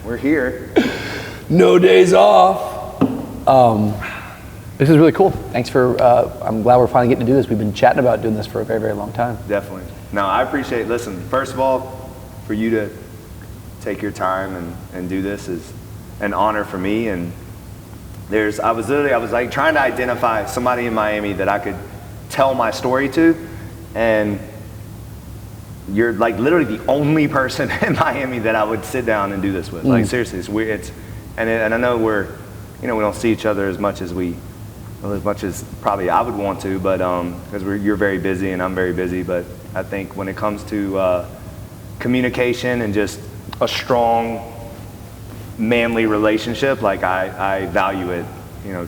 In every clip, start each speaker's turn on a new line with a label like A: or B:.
A: we're here.
B: No days off. This is really cool. Thanks for, I'm glad we're finally getting to do this. We've been chatting about doing this for a very, very long time.
A: Definitely. No, I appreciate, listen, first of all, for you to take your time and do this is an honor for me. And I was like trying to identify somebody in Miami that I could tell my story to. And you're like literally the only person in Miami that I would sit down and do this with. Like seriously, it's weird. And I know we don't see each other as much as probably I would want to, but because you're very busy and I'm very busy. But I think when it comes to communication and just a strong, manly relationship, like I value it,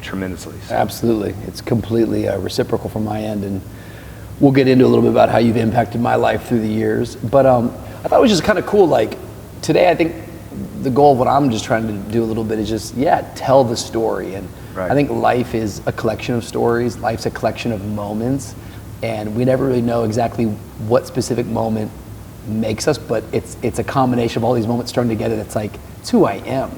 A: tremendously. So.
B: Absolutely, it's completely reciprocal from my end, and we'll get into a little bit about how you've impacted my life through the years. But I thought it was just kind of cool. Like today, I think the goal of what I'm just trying to do a little bit is just tell the story. And right. I think life is a collection of stories. Life's a collection of moments, and we never really know exactly what specific moment makes us, but it's a combination of all these moments strung together. That's like, it's who I am.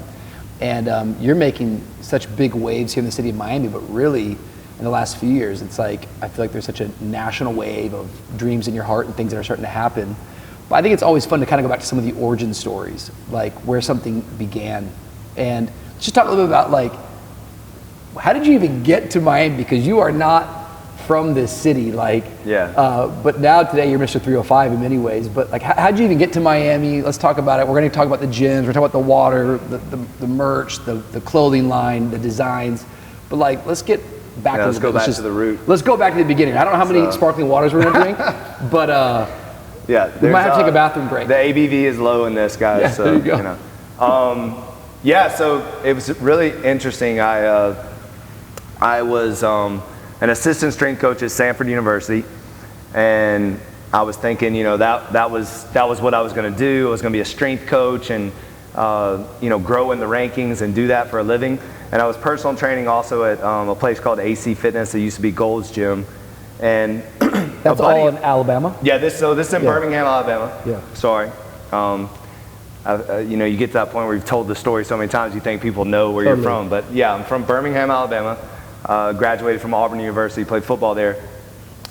B: And you're making such big waves here in the city of Miami, but really in the last few years, it's like, I feel like there's such a national wave of dreams in your heart and things that are starting to happen. But I think it's always fun to kind of go back to some of the origin stories, like where something began. And just talk a little bit about like, how did you even get to Miami? Because you are not from this city, like, but now today you're Mr. 305 in many ways, but like, how'd you even get to Miami? Let's talk about it. We're gonna talk about the gyms, we're talking about the water, the merch, the clothing line, the designs, but like, let's get back to
A: let's go back to the root.
B: Let's go back to the beginning. I don't know how many sparkling waters we're gonna drink, but we might have to take a bathroom break.
A: The ABV is low in this, guys.
B: Yeah,
A: so
B: there you go.
A: So it was really interesting. I was an assistant strength coach at Stanford University, and I was thinking, that was what I was going to do. I was going to be a strength coach and grow in the rankings and do that for a living. And I was personal training also at a place called AC Fitness. It used to be Gold's Gym, and
B: that's all in Alabama.
A: Yeah, this is in Birmingham, Alabama.
B: Yeah.
A: Sorry. You get to that point where you've told the story so many times you think people know where you're from. But yeah, I'm from Birmingham, Alabama. Graduated from Auburn University, played football there.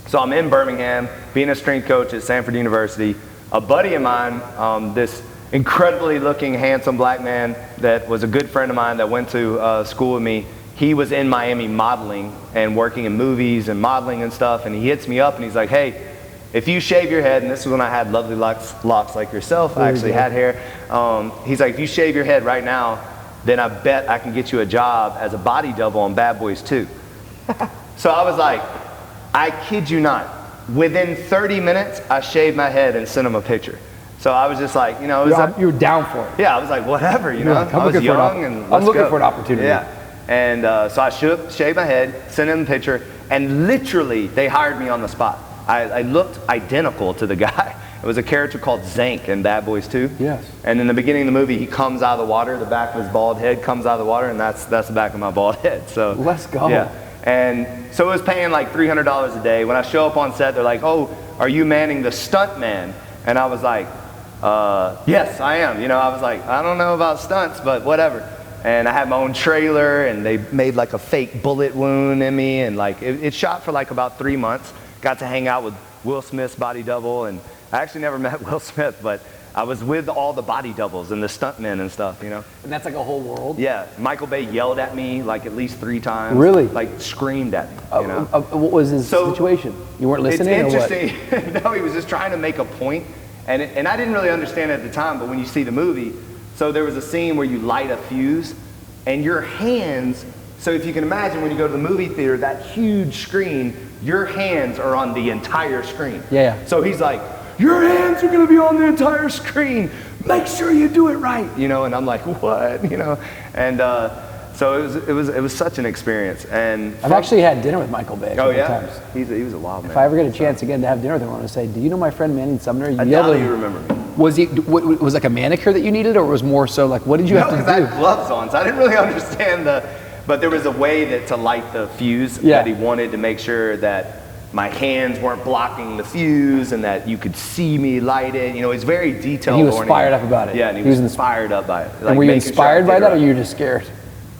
A: So I'm in Birmingham, being a strength coach at Stanford University. A buddy of mine, this incredibly looking, handsome black man that was a good friend of mine that went to school with me, he was in Miami modeling and working in movies and modeling and stuff, and he hits me up and he's like, hey, if you shave your head, and this is when I had lovely locks like yourself, I actually had hair. He's like, if you shave your head right now, then I bet I can get you a job as a body double on Bad Boys 2. So I was like, I kid you not. Within 30 minutes, I shaved my head and sent him a picture. So I was just like, you were
B: down for it.
A: Yeah, I was like, whatever,
B: Like,
A: I was young and let's
B: I'm looking
A: go.
B: for an opportunity.
A: Yeah, and so I shaved my head, sent him a picture, and literally they hired me on the spot. I looked identical to the guy. It was a character called Zank in Bad Boys 2.
B: Yes.
A: And in the beginning of the movie, he comes out of the water, the back of his bald head comes out of the water, and that's the back of my bald head. So
B: let's go.
A: Yeah. And so it was paying like $300 a day. When I show up on set, they're like, oh, are you Manning the stunt man? And I was like, yes, I am. I was like, I don't know about stunts, but whatever. And I had my own trailer, and they made like a fake bullet wound in me, and like it shot for like about 3 months. Got to hang out with Will Smith's body double, and I actually never met Will Smith, but I was with all the body doubles and the stuntmen and stuff,
B: And that's like a whole world?
A: Yeah. Michael Bay yelled at me like at least 3 times.
B: Really?
A: Like screamed at me,
B: What was his situation? You weren't listening?
A: It's interesting. No, he was just trying to make a point, and I didn't really understand it at the time, but when you see the movie, so there was a scene where you light a fuse, and your hands, so if you can imagine when you go to the movie theater, that huge screen, your hands are on the entire screen.
B: Yeah.
A: So he's like, your hands are going to be on the entire screen. Make sure you do it right. And I'm like, what? And so it was such an experience. And
B: I've actually had dinner with Michael Bay.
A: Oh yeah,
B: times.
A: He was a wild man.
B: If I ever get a chance again to have dinner with him, I want to say, do you know my friend Manning Sumner?
A: I doubt you remember me.
B: Was was like a manicure that you needed, or was more so like, what did you have to do?
A: No, because I had gloves on, so I didn't really understand but there was a way to light the fuse that he wanted to make sure that my hands weren't blocking the fuse and that you could see me light it. You know, it's very detailed.
B: And he was fired up about it.
A: Yeah, and he was fired up by it.
B: And were you inspired by that, or you were just scared?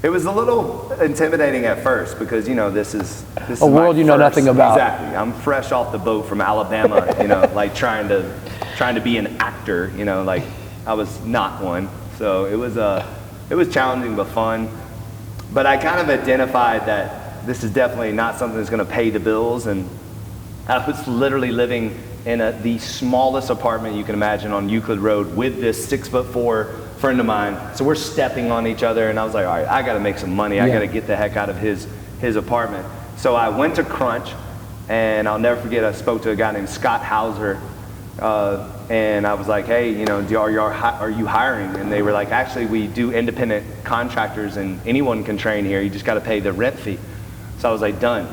A: It was a little intimidating at first because, you know, this is
B: a world you know nothing about.
A: Exactly. I'm fresh off the boat from Alabama, you know, like trying to be an actor, you know, like I was not one. So it was challenging but fun. But I kind of identified that this is definitely not something that's going to pay the bills, and I was literally living in the smallest apartment you can imagine on Euclid Road with this 6'4" friend of mine. So we're stepping on each other, and I was like, all right, I got to make some money. I got to get the heck out of his apartment. So I went to Crunch, and I'll never forget, I spoke to a guy named Scott Hauser, and I was like, hey, you know, are you hiring? And they were like, actually, we do independent contractors, and anyone can train here. You just got to pay the rent fee. So I was like, done.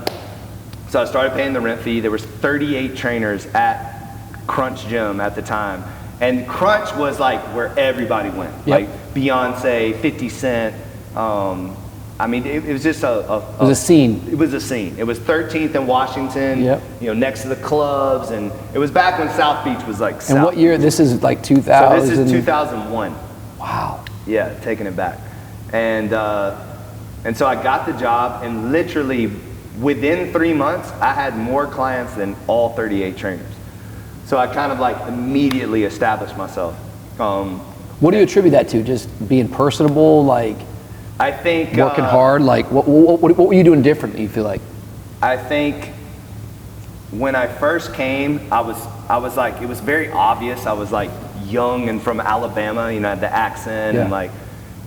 A: So I started paying the rent fee. There was 38 trainers at Crunch Gym at the time. And Crunch was like where everybody went. Yep. Like Beyonce, 50 Cent. I mean, it was just it was a scene. It was a scene. It was 13th and Washington, you know, next to the clubs. And it was back when South Beach was like South.
B: And what year? This is like 2000?
A: So this is 2001.
B: Wow.
A: Yeah, taking it back. And so I got the job, and literally within 3 months, I had more clients than all 38 trainers. So I kind of like immediately established myself.
B: What do you attribute that to? Just being personable, like
A: I think
B: working hard? Like what were you doing differently, you feel like?
A: I think when I first came, I was like, it was very obvious. I was like young and from Alabama, you know, had the accent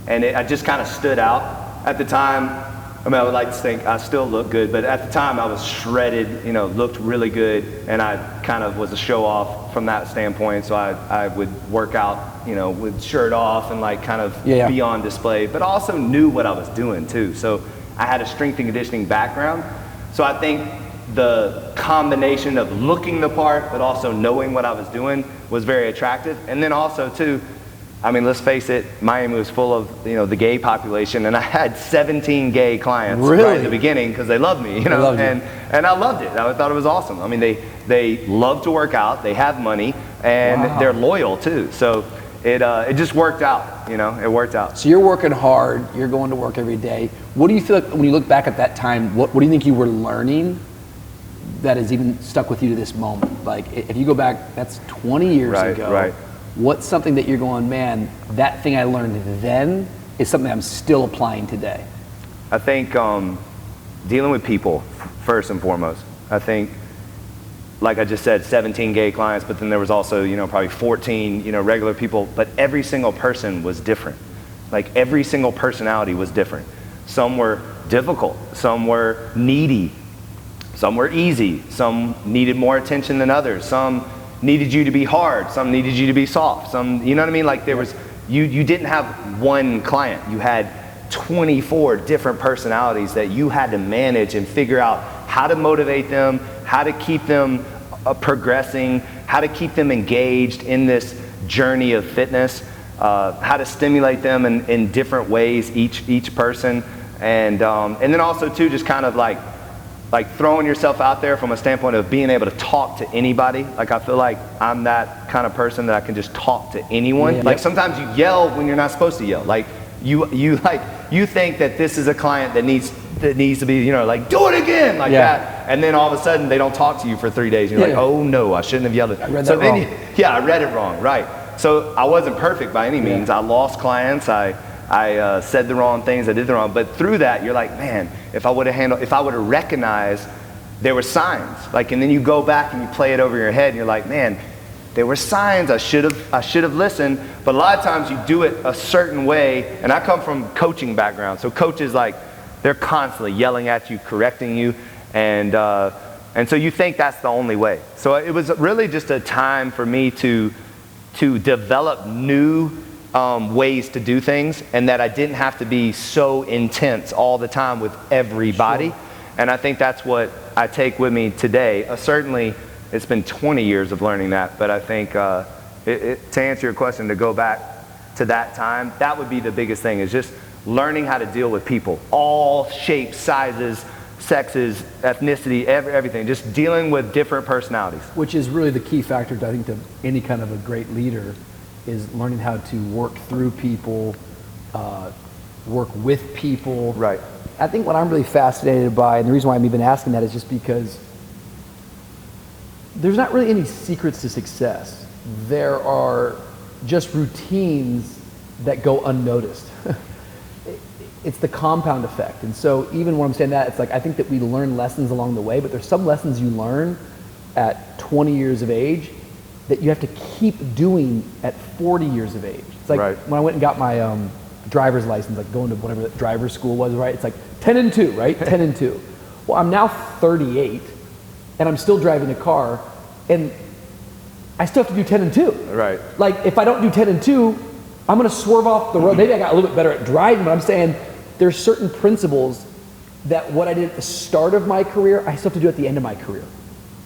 A: and I just kind of stood out at the time. I mean, I would like to think I still look good, but at the time I was shredded, you know, looked really good, and I kind of was a show off from that standpoint. So I would work out, you know, with shirt off and like kind of be on display, but also knew what I was doing too. So I had a strength and conditioning background. So I think the combination of looking the part, but also knowing what I was doing was very attractive. And then also too, I mean, let's face it, Miami was full of, you know, the gay population, and I had 17 gay clients right at the beginning because they loved me, you know, and I loved it. I thought it was awesome. I mean, they love to work out, they have money, and they're loyal too. So it just worked out, you know, it worked out.
B: So you're working hard, you're going to work every day. What do you feel like when you look back at that time, what do you think you were learning that has even stuck with you to this moment? Like, if you go back, that's 20 years ago. Right. What's something that you're going, man, that thing I learned then is something I'm still applying today?
A: I think dealing with people, first and foremost. I think, like I just said, 17 gay clients, but then there was also, you know, probably 14, you know, regular people, but every single person was different. Like every single personality was different. Some were difficult, some were needy, some were easy, some needed more attention than others, some needed you to be hard, some needed you to be soft, some, you know what I mean? Like there was, you didn't have one client, you had 24 different personalities that you had to manage and figure out how to motivate them, how to keep them progressing, how to keep them engaged in this journey of fitness, how to stimulate them in different ways, each person, and then also too, just kind of like throwing yourself out there from a standpoint of being able to talk to anybody. Like I feel like I'm that kind of person that I can just talk to anyone. Yeah. Like sometimes you yell when you're not supposed to yell. Like you think that this is a client that needs to be, you know, like do it again, like that. And then all of a sudden they don't talk to you for 3 days. You're like, oh no, I shouldn't have yelled it.
B: I read that wrong.
A: I read it wrong, right. So I wasn't perfect by any means. I lost clients. I said the wrong things, I did the wrong, but through that, you're like, man, if I would have recognized there were signs, like, and then you go back and you play it over your head, and you're like, man, there were signs, I should have listened, but a lot of times you do it a certain way, and I come from coaching background, so coaches, like, they're constantly yelling at you, correcting you, and so you think that's the only way. So it was really just a time for me to develop new ways to do things, and that I didn't have to be so intense all the time with everybody. Sure. And I think that's what I take with me today. Certainly, it's been 20 years of learning that, but I think to answer your question, to go back to that time, that would be the biggest thing, is just learning how to deal with people, all shapes, sizes, sexes, ethnicity, everything, just dealing with different personalities.
B: Which is really the key factor, I think, to any kind of a great leader, is learning how to work through people, work with people.
A: Right.
B: I think what I'm really fascinated by, and the reason why I'm even asking that, is just because there's not really any secrets to success. There are just routines that go unnoticed. It's the compound effect. And so even when I'm saying that, it's like, I think that we learn lessons along the way, but there's some lessons you learn at 20 years of age that you have to keep doing at 40 years of age. It's like when I went and got my driver's license, like going to whatever that driver's school was, right? It's like 10 and 2, right? 10 and 2. Well, I'm now 38 and I'm still driving a car, and I still have to do 10 and 2.
A: Right.
B: Like, if I don't do 10 and 2, I'm gonna swerve off the road. Maybe I got a little bit better at driving, but I'm saying there's certain principles that what I did at the start of my career, I still have to do at the end of my career.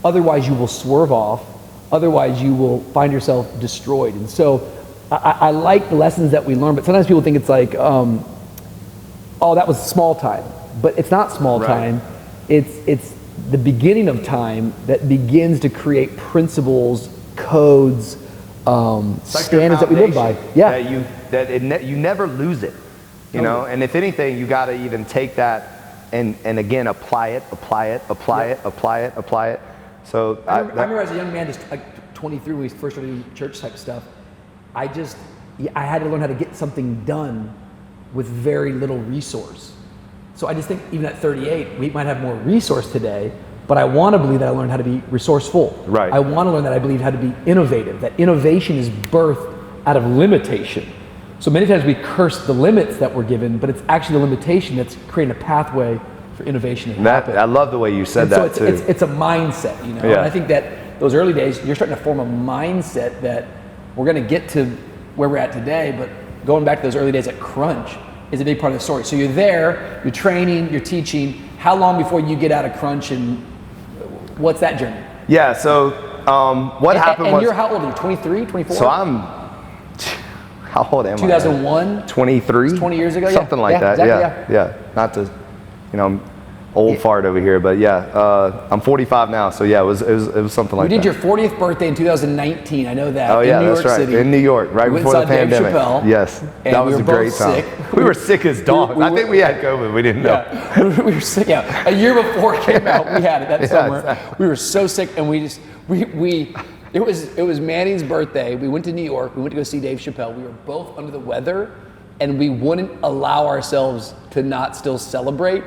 B: Otherwise, you will swerve off. Otherwise, you will find yourself destroyed. And so I like the lessons that we learn, but sometimes people think it's like, oh, that was small time. But it's not small time. It's the beginning of time that begins to create principles, codes, standards that we live by. Yeah.
A: You never lose it, you know? And if anything, you got to even take that and again, apply it. So
B: I remember as a young man, just like 23, when we first started doing church type stuff, I had to learn how to get something done with very little resource. So I just think even at 38, we might have more resource today, but I want to believe that I learned how to be resourceful.
A: Right.
B: I want to learn that I believe how to be innovative, that innovation is birthed out of limitation. So many times we curse the limits that we're given, but it's actually the limitation that's creating a pathway for innovation to happen.
A: I love the way you said that too.
B: It's a mindset, you know.
A: Yeah.
B: And I think that those early days, you're starting to form a mindset that we're going to get to where we're at today, but going back to those early days at Crunch is a big part of the story. So you're there, you're training, you're teaching. How long before you get out of Crunch, and what's that journey?
A: Yeah, so what happened was...
B: And you're how old are you, 23, 24?
A: So how old am I?
B: 2001?
A: 23?
B: 20 years ago,
A: Something like that,
B: exactly,
A: yeah. Not to, I'm old fart over here, but yeah, I'm 45 now, so yeah, it was something like that.
B: You did your 40th birthday in 2019, I know that.
A: Oh yeah,
B: in New
A: that's
B: York
A: right.
B: City.
A: In New York, right before the pandemic.
B: Dave Chappelle,
A: yes, that was a great time.
B: Sick.
A: We were sick as dogs. I think we had COVID. We didn't know.
B: Yeah. We were sick. Yeah, a year before it came out, we had it that summer. Exactly. We were so sick, and it was Manning's birthday. We went to New York. We went to go see Dave Chappelle. We were both under the weather, and we wouldn't allow ourselves to not still celebrate.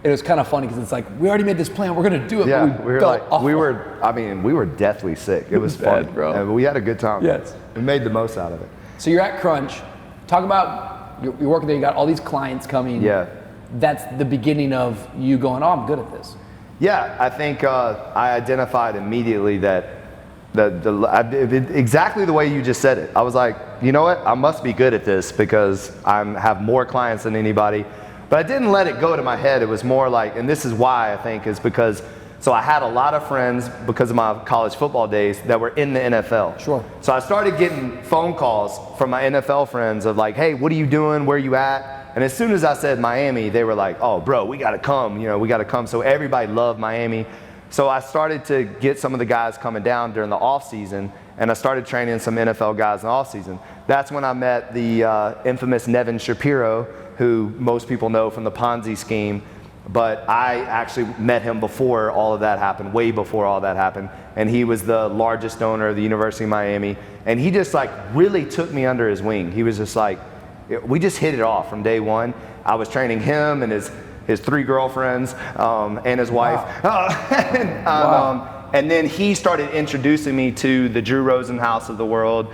B: It was kind of funny because it's like, we already made this plan, we're gonna do it.
A: Yeah,
B: but
A: we were deathly sick. It was fun,
B: bad, bro.
A: And we had a good time.
B: Yes.
A: We made the most out of it.
B: So you're at Crunch. Talk about, you're working there, you got all these clients coming.
A: Yeah.
B: That's the beginning of you going, oh, I'm good at this.
A: Yeah, I think I identified immediately that exactly the way you just said it. I was like, you know what? I must be good at this because I have more clients than anybody. But I didn't let it go to my head. It was more like, and this is why I think, is because, so I had a lot of friends because of my college football days that were in the NFL.
B: Sure.
A: So I started getting phone calls from my NFL friends of like, hey, what are you doing? Where are you at? And as soon as I said Miami, they were like, oh, bro, we got to come. We got to come. So everybody loved Miami. So I started to get some of the guys coming down during the off season, and I started training some NFL guys in the off season. That's when I met the infamous Nevin Shapiro, who most people know from the Ponzi scheme, but I actually met him before all of that happened, way before all that happened, and he was the largest owner of the University of Miami, and he just like really took me under his wing. He was just like, we just hit it off from day one. I was training him and his 3 girlfriends and his wife. Wow. And then he started introducing me to the Drew Rosenhaus of the world,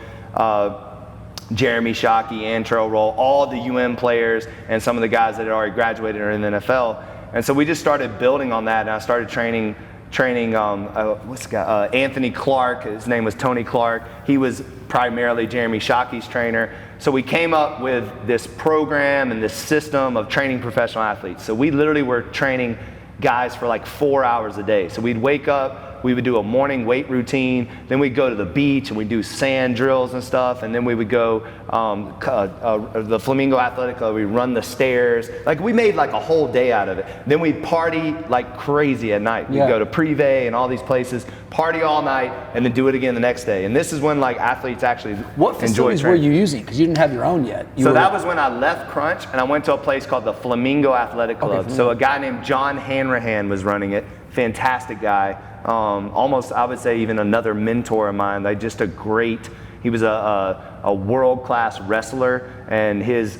A: Jeremy Shockey, Antrell Roll, all the UM players, and some of the guys that had already graduated are in the NFL. And so we just started building on that, and I started training what's the guy? Anthony Clark. His name was Tony Clark. He was primarily Jeremy Shockey's trainer. So we came up with this program and this system of training professional athletes. So we literally were training guys for like 4 hours a day. So we'd wake up, we would do a morning weight routine, then we'd go to the beach and we'd do sand drills and stuff, and then we would go the Flamingo Athletic Club, we'd run the stairs. Like, we made like a whole day out of it. Then we'd party like crazy at night. We'd go to Privé and all these places, party all night, and then do it again the next day. And this is when like athletes actually
B: What facilities were you using? Because you didn't have your own yet.
A: That was when I left Crunch and I went to a place called the Flamingo Athletic Club. Okay, so a guy named John Hanrahan was running it. Fantastic guy. Almost, I would say, even another mentor of mine. Like, just he was a world-class wrestler, and his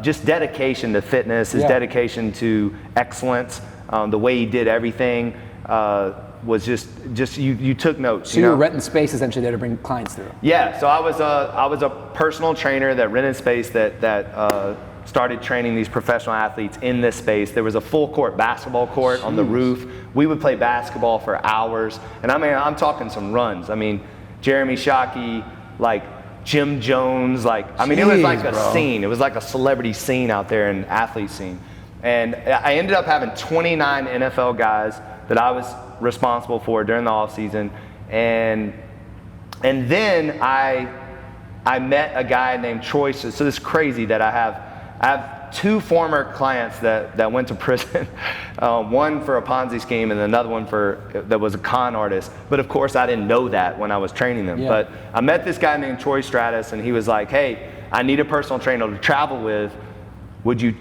A: just dedication to fitness, his dedication to excellence, the way he did everything, was just you took notes.
B: So you were renting space essentially there to bring clients through.
A: Yeah. So I was a personal trainer that rented space that started training these professional athletes in this space. There was a full court basketball court on the roof. We would play basketball for hours, and I mean, I'm talking some runs. I mean, Jeremy Shockey, like Jim Jones, like, I mean, it was like a scene. It was like a celebrity scene out there, an athlete scene. And I ended up having 29 NFL guys that I was responsible for during the off season, and then I met a guy named Troy. So this is crazy that I have two former clients that went to prison, one for a Ponzi scheme and another one that was a con artist. But of course I didn't know that when I was training them. Yeah. But I met this guy named Troy Stratus, and he was like, "Hey, I need a personal trainer to travel with. Would you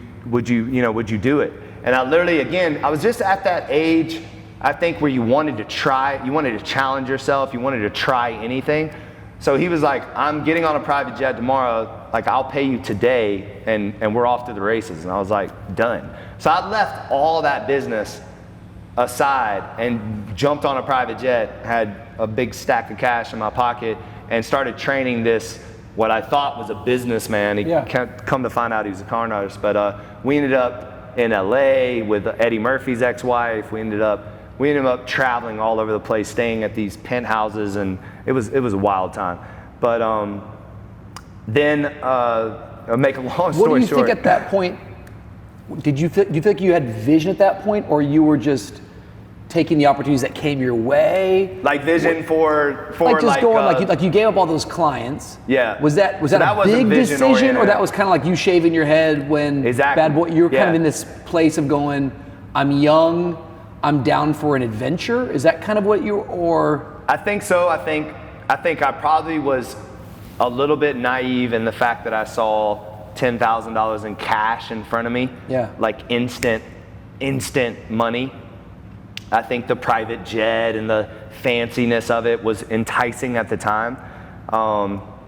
A: do it?" And I literally, again, I was just at that age, I think, where you wanted to challenge yourself, you wanted to try anything. So he was like, "I'm getting on a private jet tomorrow, like, I'll pay you today, and we're off to the races." And I was like, done. So I left all that business aside and jumped on a private jet, had a big stack of cash in my pocket, and started training this, what I thought was a businessman. He come to find out he was a con artist. But we ended up in LA with Eddie Murphy's ex-wife. We ended up traveling all over the place, staying at these penthouses, and it was a wild time. But then, I'll make a long story short.
B: What do you think at that point? Do you think you had vision at that point, or you were just taking the opportunities that came your way?
A: Like vision for
B: like just going like you gave up all those clients.
A: Yeah.
B: Was that a big decision, or that was kind of like you shaving your head when Bad Boy? You were kind of in this place of going, I'm young, I'm down for an adventure. Is that kind of what you or?
A: I think so. I think I probably was a little bit naive in the fact that I saw $10,000 in cash in front of me.
B: Yeah.
A: Like instant money. I think the private jet and the fanciness of it was enticing at the time.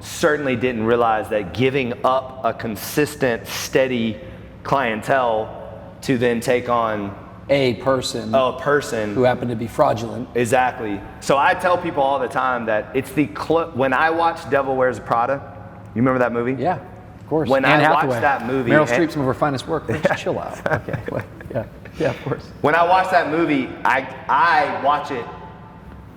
A: Certainly didn't realize that giving up a consistent, steady clientele to then take on
B: a person who happened to be fraudulent.
A: Exactly. So I tell people all the time that it's when I watch Devil Wears Prada, you remember that movie?
B: Yeah, of course.
A: When I watch that movie,
B: Meryl Streep, some of her finest work. Let's chill out. Okay. Yeah, of course.
A: When I watch that movie, I watch it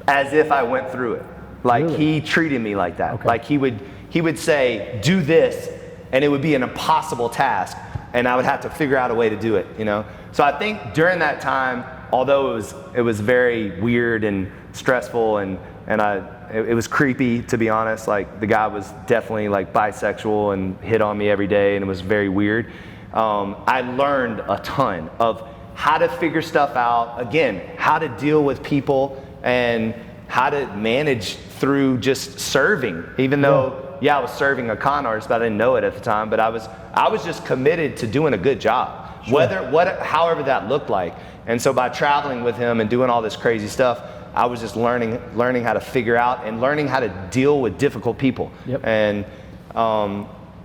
A: as if I went through it. Like, really? He treated me like that. Okay. Like he would say, do this, and it would be an impossible task, and I would have to figure out a way to do it, you know? So I think during that time, although it was very weird and stressful, and it was creepy, to be honest. Like, the guy was definitely like bisexual and hit on me every day, and it was very weird. I learned a ton of how to figure stuff out, again, how to deal with people, and how to manage through just serving, even though, I was serving a con artist, but I didn't know it at the time. But I was just committed to doing a good job, however that looked like. And so by traveling with him and doing all this crazy stuff, I was just learning how to figure out and learning how to deal with difficult people.
B: Yep.
A: And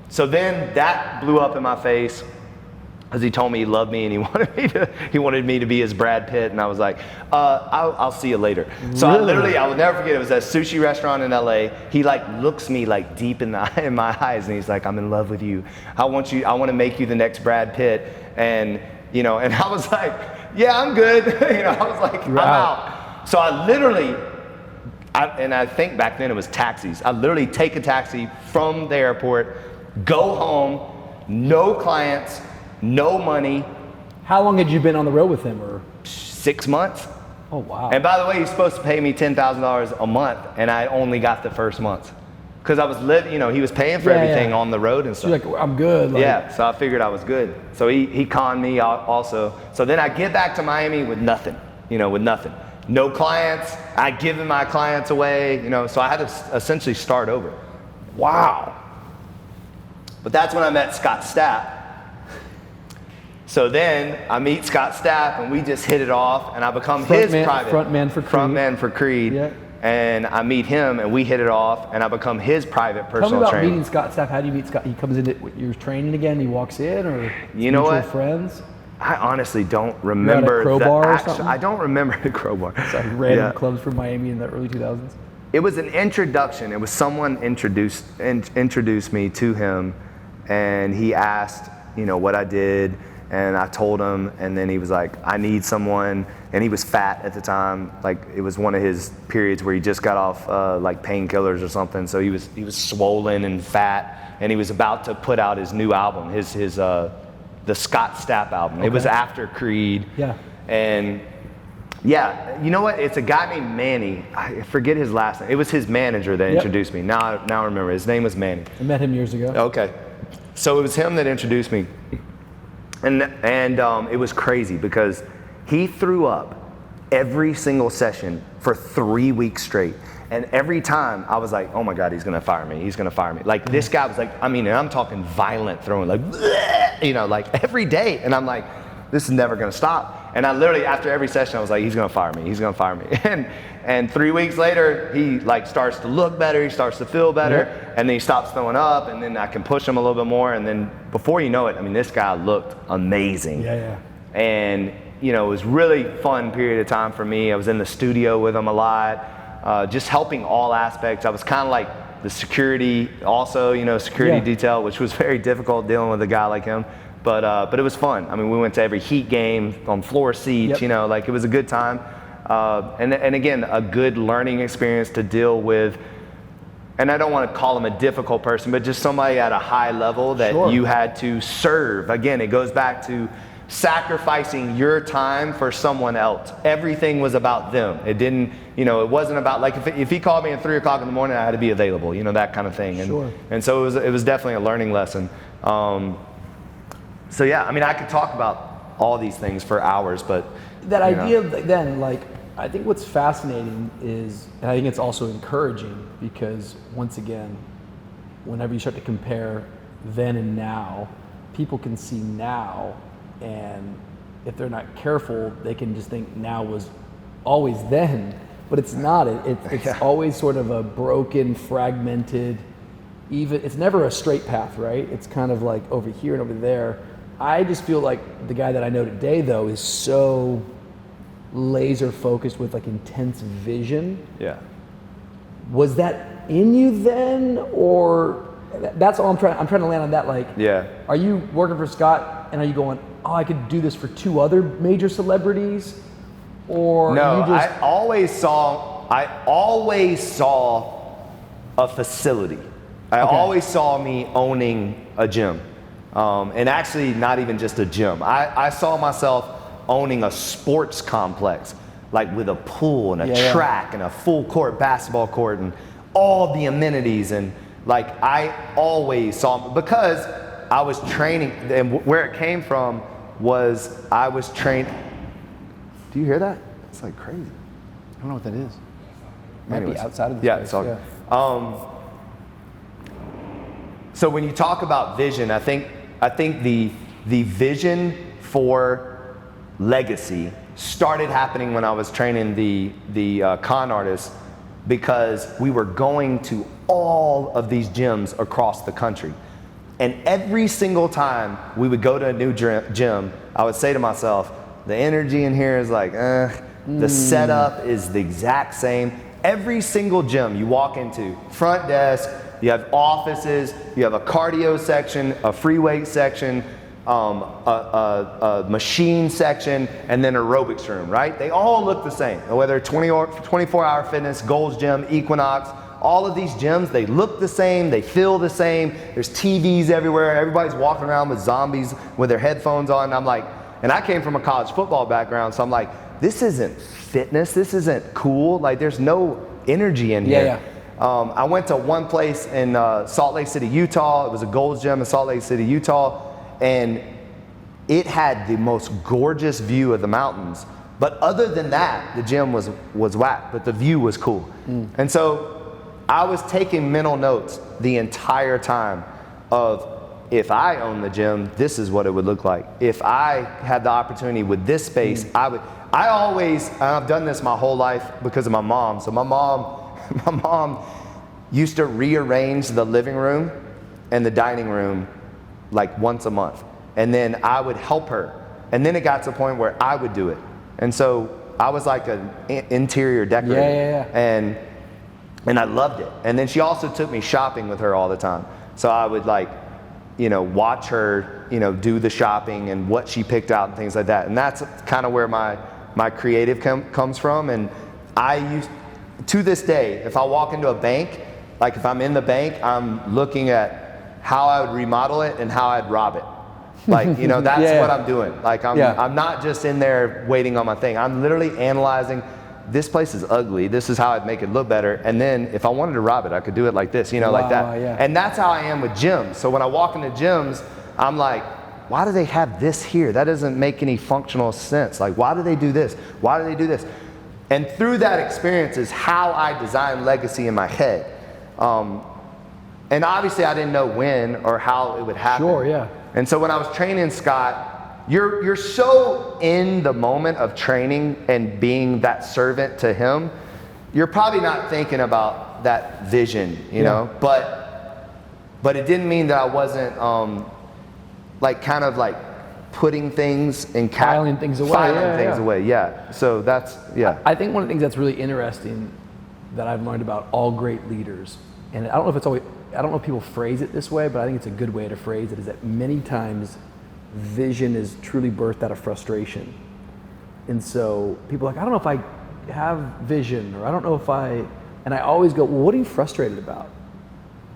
A: so then that blew up in my face, because he told me he loved me and he wanted me to be his Brad Pitt, and I was like, I'll see you later. So really? I will never forget, it was a sushi restaurant in LA. He like looks me like deep in my eyes, and he's like, I'm in love with you. I want to make you the next Brad Pitt. And and I was like, yeah, I'm good. I was like, I'm out. So I literally, and I think back then it was taxis. I literally take a taxi from the airport, go home, no clients, no money.
C: How long had you been on the road with him? Or
A: 6 months.
B: Oh, wow.
A: And by the way, he's supposed to pay me $10,000 a month, and I only got the first month. Because I was he was paying for everything on the road and stuff.
B: You're like, I'm good.
A: Yeah, so I figured I was good. So he conned me also. So then I get back to Miami with nothing, with nothing. No clients. I'd given my clients away, so I had to essentially start over. Wow. But that's when I met Scott Stapp. So then I meet Scott Stapp, and we just hit it off, and I become his private frontman for Creed. Yeah. And I meet him, and we hit it off, and I become his private personal trainer.
B: Tell me about meeting Scott Stapp. How do you meet Scott? He comes in, you're training again, he walks in, or
A: mutual
B: friends?
A: I honestly don't remember
B: I
A: don't remember the Crowbar.
B: It's like random clubs from Miami in the early 2000s.
A: It was an introduction. It was someone introduced me to him, and he asked, what I did. And I told him, and then he was like, I need someone. And he was fat at the time. Like, it was one of his periods where he just got off like painkillers or something. So he was swollen and fat, and he was about to put out his new album, the Scott Stapp album. Okay. It was after Creed.
B: Yeah.
A: And yeah, you know what? It's a guy named Manny. I forget his last name. It was his manager that introduced me. Now I remember. His name was Manny.
B: I met him years ago.
A: Okay. So it was him that introduced me. And it was crazy because he threw up every single session for 3 weeks straight. And every time I was like, oh my God, he's gonna fire me. He's gonna fire me. Like, this guy was like, and I'm talking violent throwing, like, like every day. And I'm like, this is never gonna stop. And I literally, after every session, I was like, he's gonna fire me. He's gonna fire me. And 3 weeks later, he like starts to look better. He starts to feel better. Yeah. And then he stops throwing up, and then I can push him a little bit more. And then before you know it, this guy looked amazing.
B: Yeah.
A: And, it was really fun period of time for me. I was in the studio with him a lot, just helping all aspects. I was kind of like the security also, security detail, which was very difficult dealing with a guy like him. But it was fun. We went to every Heat game on floor seats, it was a good time. And again, a good learning experience to deal with. And I don't want to call him a difficult person, but just somebody at a high level that you had to serve. Again, it goes back to sacrificing your time for someone else. Everything was about them. It didn't, it wasn't about, like, if he called me at 3 o'clock in the morning, I had to be available, that kind of thing. And so it was definitely a learning lesson. So yeah, I could talk about all these things for hours, but
B: that idea of then, like, I think what's fascinating is, and I think it's also encouraging, because once again, whenever you start to compare then and now, people can see now, and if they're not careful, they can just think now was always then, but it's not. It's always sort of a broken, fragmented, it's never a straight path, right? It's kind of like over here and over there. I just feel like the guy that I know today, though, is so laser focused with like intense vision.
A: Yeah.
B: Was that in you then, or that's all I'm trying to land on that? Like, are you working for Scott and are you going, oh, I could do this for 2 other major celebrities? Or
A: no,
B: you just...
A: I always saw a facility. I always saw me owning a gym. And actually not even just a gym. I saw myself owning a sports complex, like with a pool and a track and a full court basketball court and all the amenities. And like, I always saw, because I was training, and where it came from was I was trained. Do you hear that? It's like crazy.
B: I don't know what that is. Might
A: Anyways.
B: be outside of the
A: space. It's all good. So when you talk about vision, I think the vision for legacy started happening when I was training the con artists, because we were going to all of these gyms across the country. And every single time we would go to a new gym, I would say to myself, the energy in here is like, the setup is the exact same. Every single gym you walk into, front desk, you have offices, you have a cardio section, a free weight section, a machine section, and then aerobics room, right? They all look the same. Whether 24-hour fitness, Gold's Gym, Equinox, all of these gyms, they look the same, they feel the same. There's TVs everywhere. Everybody's walking around with zombies with their headphones on. I'm like, and I came from a college football background, so I'm like, this isn't fitness. This isn't cool. Like, there's no energy in here. I went to one place in Salt Lake City, Utah. It was a Gold's Gym in Salt Lake City, Utah. And it had the most gorgeous view of the mountains. But other than that, the gym was whack, but the view was cool. And so I was taking mental notes the entire time of, if I owned the gym, this is what it would look like. If I had the opportunity with this space, I always, and I've done this my whole life because of my mom. So my mom used to rearrange the living room and the dining room like once a month. And then I would help her. And then it got to the point where I would do it. And so I was like an interior decorator. And I loved it. And then she also took me shopping with her all the time. So I would watch her, do the shopping and what she picked out and things like that. And that's kind of where my creative comes from. And to this day, if I walk into a bank, like if I'm in the bank, I'm looking at how I would remodel it and how I'd rob it. Like, that's what I'm doing. Like, I'm not just in there waiting on my thing. I'm literally analyzing, this place is ugly. This is how I'd make it look better. And then if I wanted to rob it, I could do it like this, like that. And that's how I am with gyms. So when I walk into gyms, I'm like, why do they have this here? That doesn't make any functional sense. Like, why do they do this? Why do they do this? And through that experience is how I design legacy in my head. And obviously I didn't know when or how it would happen.
B: Sure, yeah.
A: And so when I was training Scott, you're so in the moment of training and being that servant to him, you're probably not thinking about that vision, you know. But it didn't mean that I wasn't putting things in
B: filing things away.
A: Yeah. So that's
B: I think one of the things that's really interesting that I've learned about all great leaders, and I don't know if people phrase it this way, but I think it's a good way to phrase it, is that many times vision is truly birthed out of frustration. And so people are like, I don't know if I have vision, or I don't know if and I always go, well, what are you frustrated about?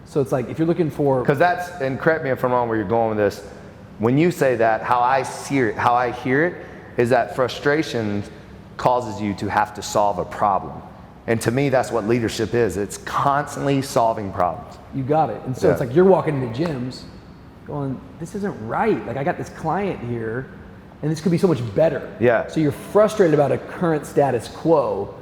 B: So it's like, if you're looking for...
A: Because and correct me if I'm wrong where you're going with this, when you say that, how I hear it is that frustration causes you to have to solve a problem. And to me, that's what leadership is. It's constantly solving problems.
B: You got it. And so it's like you're walking into gyms going, this isn't right. Like, I got this client here and this could be so much better.
A: Yeah.
B: So you're frustrated about a current status quo,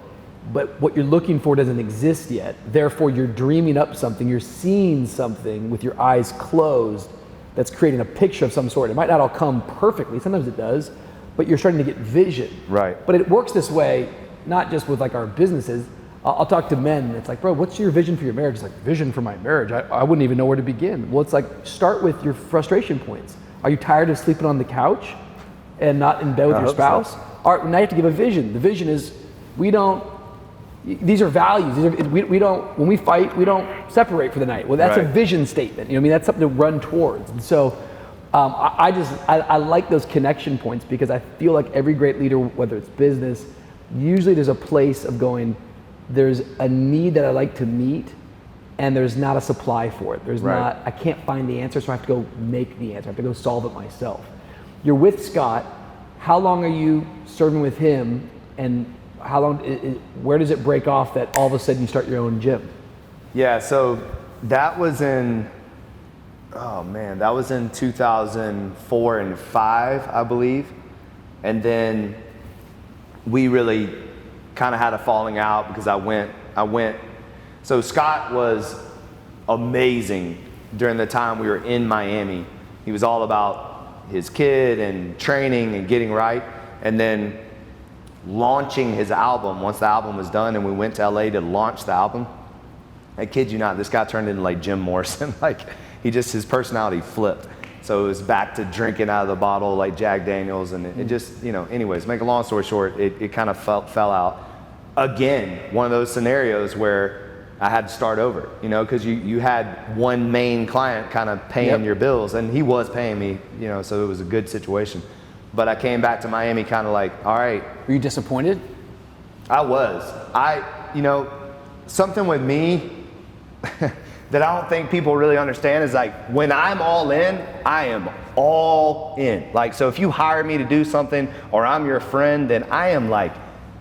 B: but what you're looking for doesn't exist yet. Therefore, you're dreaming up something. You're seeing something with your eyes closed that's creating a picture of some sort. It might not all come perfectly. Sometimes it does, but you're starting to get vision.
A: Right.
B: But it works this way, not just with like our businesses. I'll talk to men, and it's like, bro, what's your vision for your marriage? It's like, vision for my marriage? I wouldn't even know where to begin. Well, it's like, start with your frustration points. Are you tired of sleeping on the couch and not in bed with your spouse? So. All right, now you have to give a vision. The vision is, these are values. When we fight, we don't separate for the night. Well, that's a vision statement. That's something to run towards. And so I like those connection points, because I feel like every great leader, whether it's business, usually there's a place of going, there's a need that I like to meet, and there's not a supply for it. I can't find the answer, so I have to go make the answer. I have to go solve it myself. You're with Scott. How long are you serving with him, and where does it break off that all of a sudden you start your own gym?
A: Yeah, so that was in 2004 and 5, I believe. And then we really kind of had a falling out because I went. So Scott was amazing during the time we were in Miami. He was all about his kid and training and getting right. And then launching his album, once the album was done and we went to LA to launch the album, I kid you not, this guy turned into like Jim Morrison. Like, his personality flipped. So it was back to drinking out of the bottle like Jack Daniels, and it just, anyways, make a long story short, it kind of fell out. Again, one of those scenarios where I had to start over, because you had one main client kind of paying your bills, and he was paying me, so it was a good situation. But I came back to Miami kind of like, all right.
B: Were you disappointed?
A: I was. Something with me, that I don't think people really understand is like, when I'm all in, I am all in. Like, so if you hire me to do something or I'm your friend, then I am like,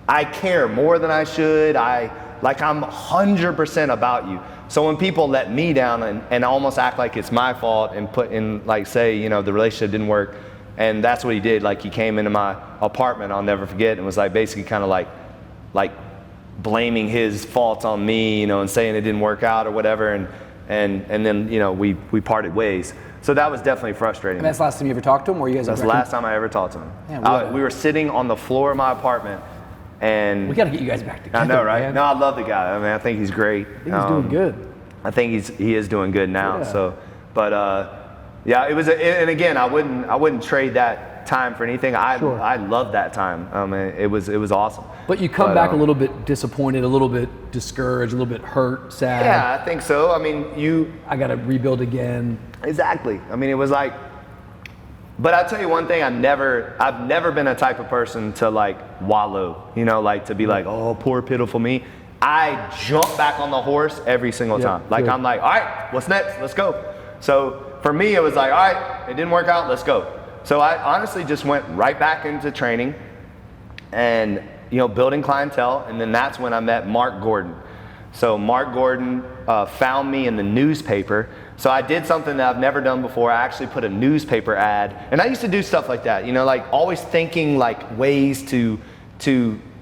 A: I care more than I should. I'm 100% about you. So when people let me down and almost act like it's my fault and put in, like, say, you know, the relationship didn't work, and that's what he did. Like, he came into my apartment, I'll never forget, and was like basically kind of like blaming his faults on me, you know, and saying it didn't work out or whatever, and then, you know, we parted ways. So that was definitely frustrating.
B: And that's the last time you ever talked to him, or you guys?
A: That's the last time I ever talked to him.
B: Yeah,
A: we were sitting on the floor of my apartment, and
B: we got to get you guys back together.
A: I know, right?
B: Man.
A: No, I love the guy. I mean, I think he's great.
B: I think he's doing good.
A: I think he is doing good now.
B: Yeah.
A: So, but yeah, it was. And again, I wouldn't trade that time for anything. I loved that time. It was awesome.
B: But you come back a little bit disappointed, a little bit discouraged, a little bit hurt, sad.
A: Yeah, I think so. I mean,
B: I got to rebuild again.
A: Exactly. I mean, it was like. But I'll tell you one thing, I've never been a type of person to like wallow, you know, like to be like, oh, poor pitiful me. I jump back on the horse every single time. Like, good. I'm like, all right, what's next? Let's go. So for me, it was like, all right, it didn't work out, let's go. So I honestly just went right back into training and, you know, building clientele. And then that's when I met Mark Gordon. So Mark Gordon found me in the newspaper. So I did something that I've never done before. I actually put a newspaper ad. And I used to do stuff like that, you know, like always thinking like ways to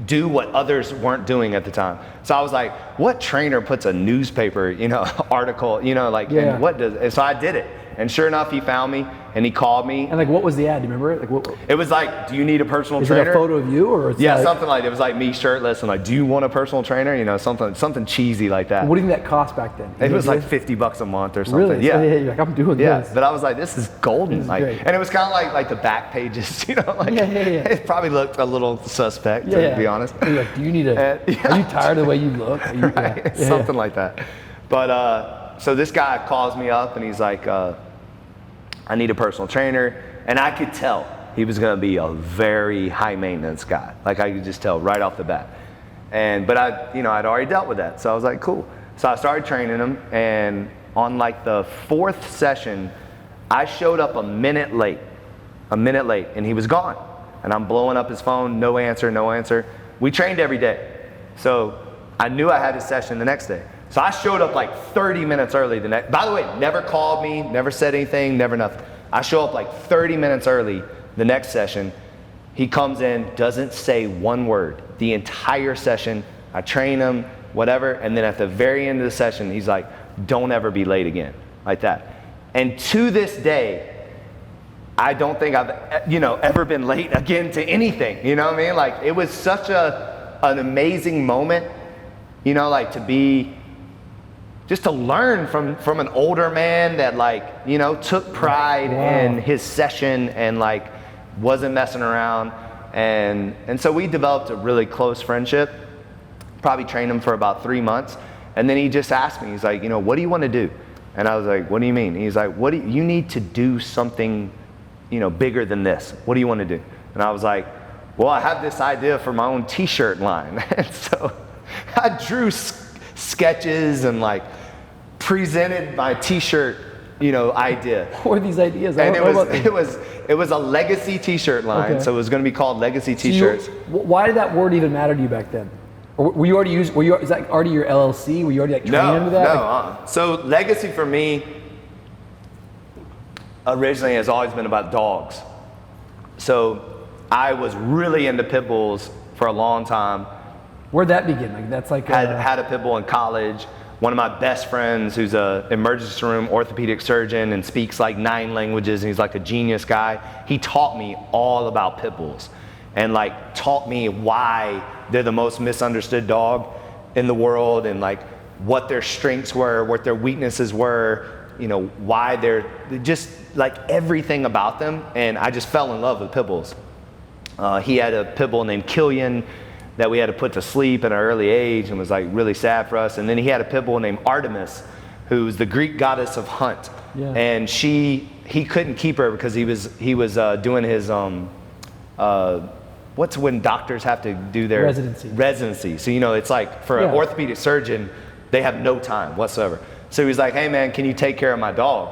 A: do what others weren't doing at the time. So I was like, what trainer puts a newspaper, you know, article, you know, like, and what does, and so I did it. And sure enough, he found me and he called me.
B: And like, what was the ad? Do you remember it? Like, what? It
A: was like, do you need a personal trainer?
B: Is it a photo of you, or it's like,
A: something like it was like me shirtless and like, do you want a personal trainer? You know, something cheesy like that.
B: What do you think that cost back then?
A: It was like $50 a month or something.
B: Really?
A: Yeah.
B: You're like, I'm doing this.
A: But I was like, this is golden.
B: This is
A: like,
B: great.
A: And it was kind of like the back pages, you know, like it probably looked a little suspect to be honest.
B: You're like, do you need are you tired of the way you look?
A: Something like that. But so this guy calls me up and he's like, I need a personal trainer. And I could tell he was going to be a very high maintenance guy. Like, I could just tell right off the bat. But I'd already dealt with that. So I was like, cool. So I started training him, and on like the 4th session, I showed up a minute late, and he was gone. And I'm blowing up his phone, no answer. We trained every day. So I knew I had a session the next day. So I showed up like 30 minutes early the next. By the way, never called me, never said anything, never nothing. I show up like 30 minutes early the next session. He comes in, doesn't say one word. The entire session, I train him, whatever, and then at the very end of the session, he's like, don't ever be late again, like that. And to this day, I don't think I've, ever been late again to anything, you know what I mean? Like, it was such an amazing moment, like just to learn from an older man that took pride in his session and wasn't messing around. And so we developed a really close friendship, probably trained him for about 3 months. And then he just asked me, he's like, what do you want to do? And I was like, what do you mean? And he's like, you need to do something, bigger than this. What do you want to do? And I was like, well, I have this idea for my own t-shirt line. And so I drew sketches and presented my t-shirt, idea.
B: What were these ideas?
A: And it was a legacy t-shirt line. Okay. So it was going to be called Legacy T-shirts.
B: Why did that word even matter to you back then? Or were you already is that already your LLC? Were you already training into that?
A: No. So legacy for me originally has always been about dogs. So I was really into pit bulls for a long time.
B: Where'd that begin?
A: Had a pit bull in college. One of my best friends, who's a emergency room orthopedic surgeon and speaks 9 languages, and he's a genius guy. He taught me all about pit bulls, and taught me why they're the most misunderstood dog in the world, and what their strengths were, what their weaknesses were, why they're just everything about them. And I just fell in love with pit bulls. He had a pit bull named Killian that we had to put to sleep at an early age, and was really sad for us. And then he had a pit bull named Artemis, who's the Greek goddess of hunt. Yeah. And he couldn't keep her because he was doing his what's when doctors have to do their residency. So it's for an orthopedic surgeon, they have no time whatsoever. So he was like, hey man, can you take care of my dog?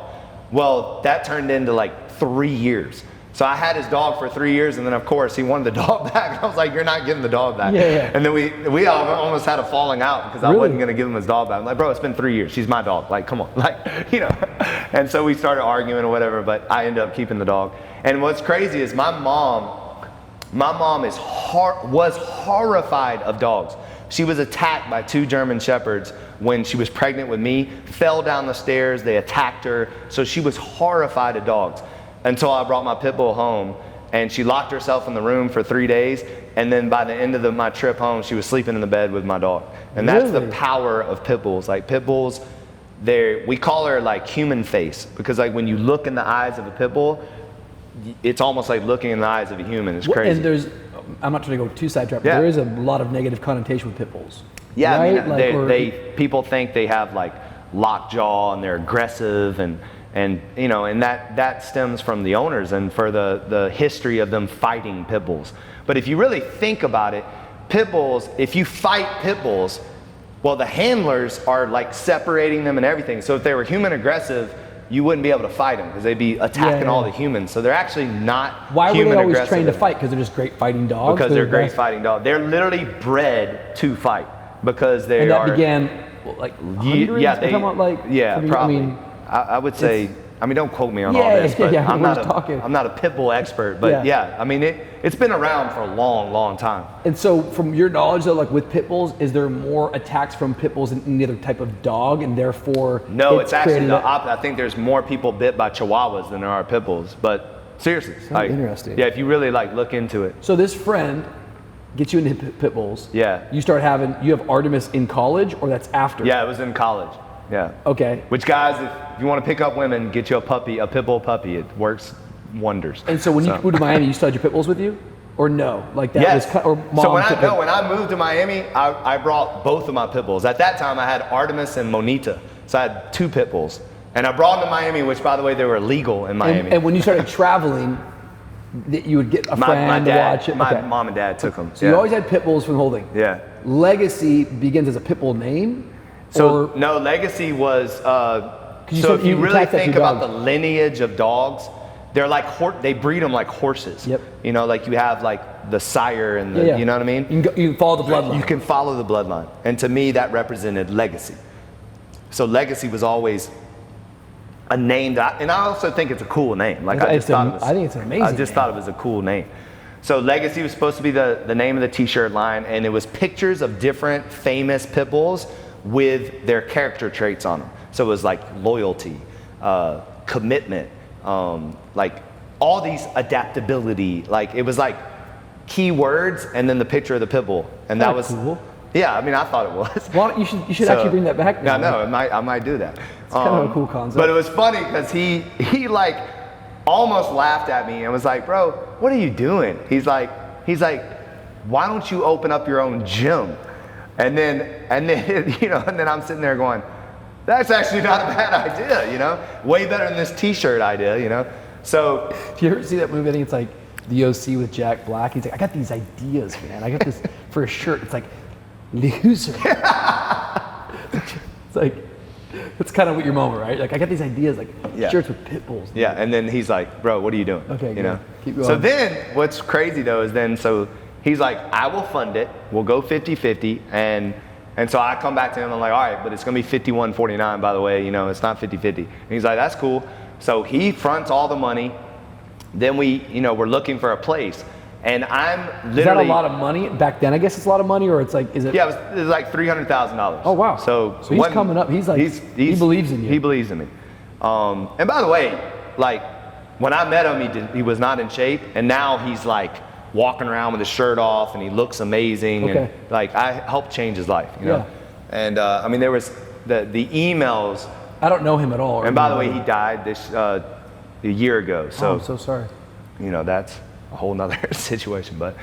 A: Well, that turned into like 3 years. So I had his dog for 3 years, and then of course he wanted the dog back. I was like, you're not getting the dog back.
B: Yeah.
A: And then we almost had a falling out because I wasn't gonna give him his dog back. I'm like, bro, it's been 3 years. She's my dog. Like, come on, like, you know. And so we started arguing or whatever, but I ended up keeping the dog. And what's crazy is my mom was horrified of dogs. She was attacked by 2 German Shepherds when she was pregnant with me, fell down the stairs, they attacked her. So she was horrified of dogs until I brought my pit bull home, and she locked herself in the room for 3 days. And then by the end of my trip home, she was sleeping in the bed with my dog. And that's the power of pit bulls. Like pit bulls, we call her like human face, because like when you look in the eyes of a pit bull, it's almost like looking in the eyes of a human. It's crazy.
B: And I'm not trying to go too sidetracked, but there is a lot of negative connotation with pit bulls.
A: Yeah,
B: right?
A: I mean, people think they have like lockjaw and they're aggressive, and you know, and that stems from the owners and for the history of them fighting pit bulls. But if you really think about it, pit bulls, if you fight pit bulls, well, the handlers are like separating them and everything. So if they were human aggressive, you wouldn't be able to fight them because they'd be attacking all the humans. So they're actually not
B: Why were they always trained to
A: aggressive.
B: fight? Because they're just great fighting dogs?
A: Because they're great fighting dogs. They're literally bred to fight because they are.
B: And that began like hundreds?
A: Probably. I would say. I mean, don't quote me on all this, but I'm not a pit bull expert. But I mean, it's been around for a long, long time.
B: And so, from your knowledge, though, like with pit bulls, is there more attacks from pit bulls than any other type of dog, and therefore?
A: No, it's actually the opposite. I think there's more people bit by Chihuahuas than there are pit bulls. But seriously, like,
B: interesting.
A: Yeah, if you really like look into it.
B: So this friend gets you into pit bulls.
A: Yeah.
B: You have Artemis in college, or that's after?
A: Yeah, it was in college. Yeah.
B: Okay.
A: Which, guys, if you want to pick up women, get you a pit bull puppy. It works wonders.
B: And so when you moved to Miami, you still had your pit bulls with you, or no? Like that was or mom.
A: So when I moved to Miami, I brought both of my pit bulls. At that time, I had Artemis and Monita, so I had 2 pit bulls, and I brought them to Miami. Which, by the way, they were legal in Miami.
B: And when you started traveling, that you would get a friend to watch it.
A: My mom and dad took them.
B: So you always had pit bulls from holding.
A: Yeah.
B: Legacy begins as a pit bull name.
A: So no, Legacy was. So if you really think about the lineage of dogs, they're like they breed them like horses.
B: Yep.
A: You know, like you have like the sire and the, you know what I mean?
B: You can follow the bloodline.
A: You can follow the bloodline, and to me that represented legacy. So Legacy was always a name and I also think it's a cool name. Like I
B: think it's an amazing.
A: I just thought it was a cool name. So Legacy was supposed to be the name of the T-shirt line, and it was pictures of different famous pit bulls with their character traits on them. So it was like loyalty, commitment, like all these adaptability. Like it was like key words and then the picture of the pit bull, and that was
B: cool.
A: Yeah, I mean, I thought it was.
B: Well, you should actually bring that back.
A: Yeah, no, I might do that.
B: It's kind of a cool concept.
A: But it was funny because he like almost laughed at me and was like, "Bro, what are you doing?" He's like, "Why don't you open up your own gym?" And then you know, and then I'm sitting there going, "That's actually not a bad idea, you know? Way better than this T-shirt idea, you know?" So,
B: do you ever see that movie? I think it's like The OC with Jack Black. He's like, "I got these ideas, man. I got this for a shirt." It's like, loser. It's like, that's kind of what your moment, right? Like, I got these ideas, like shirts with pit bulls.
A: Yeah, and then he's like, "Bro, what are you doing?"
B: Okay,
A: you know.
B: Keep going.
A: So then, what's crazy though is so he's like, "I will fund it. We'll go 50-50." And so I come back to him. I'm like, "All right, but it's gonna be 51-49, by the way. You know, it's not 50-50." And he's like, "That's cool." So he fronts all the money. Then we're looking for a place. And I'm literally.
B: Is that a lot of money back then? I guess it's a lot of money, or it's like, is it?
A: Yeah, it was like $300,000.
B: Oh wow!
A: So
B: he's coming up. He's like, he believes in you.
A: He believes in me. And by the way, like when I met him, he was not in shape, and now he's like walking around with his shirt off, and he looks amazing.
B: Okay.
A: And like I helped change his life, you know.
B: Yeah.
A: And I mean, there was the emails.
B: I don't know him at all.
A: And by the way, he died a year ago. So
B: I'm so sorry.
A: You know, that's a whole nother situation, but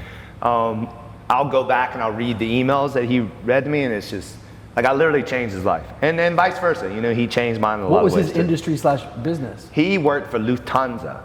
A: I'll go back and I'll read the emails that he read to me, and it's just like I literally changed his life, and then vice versa. You know, he changed mine in a lot of ways.
B: What was his industry/business?
A: He worked for Lufthansa,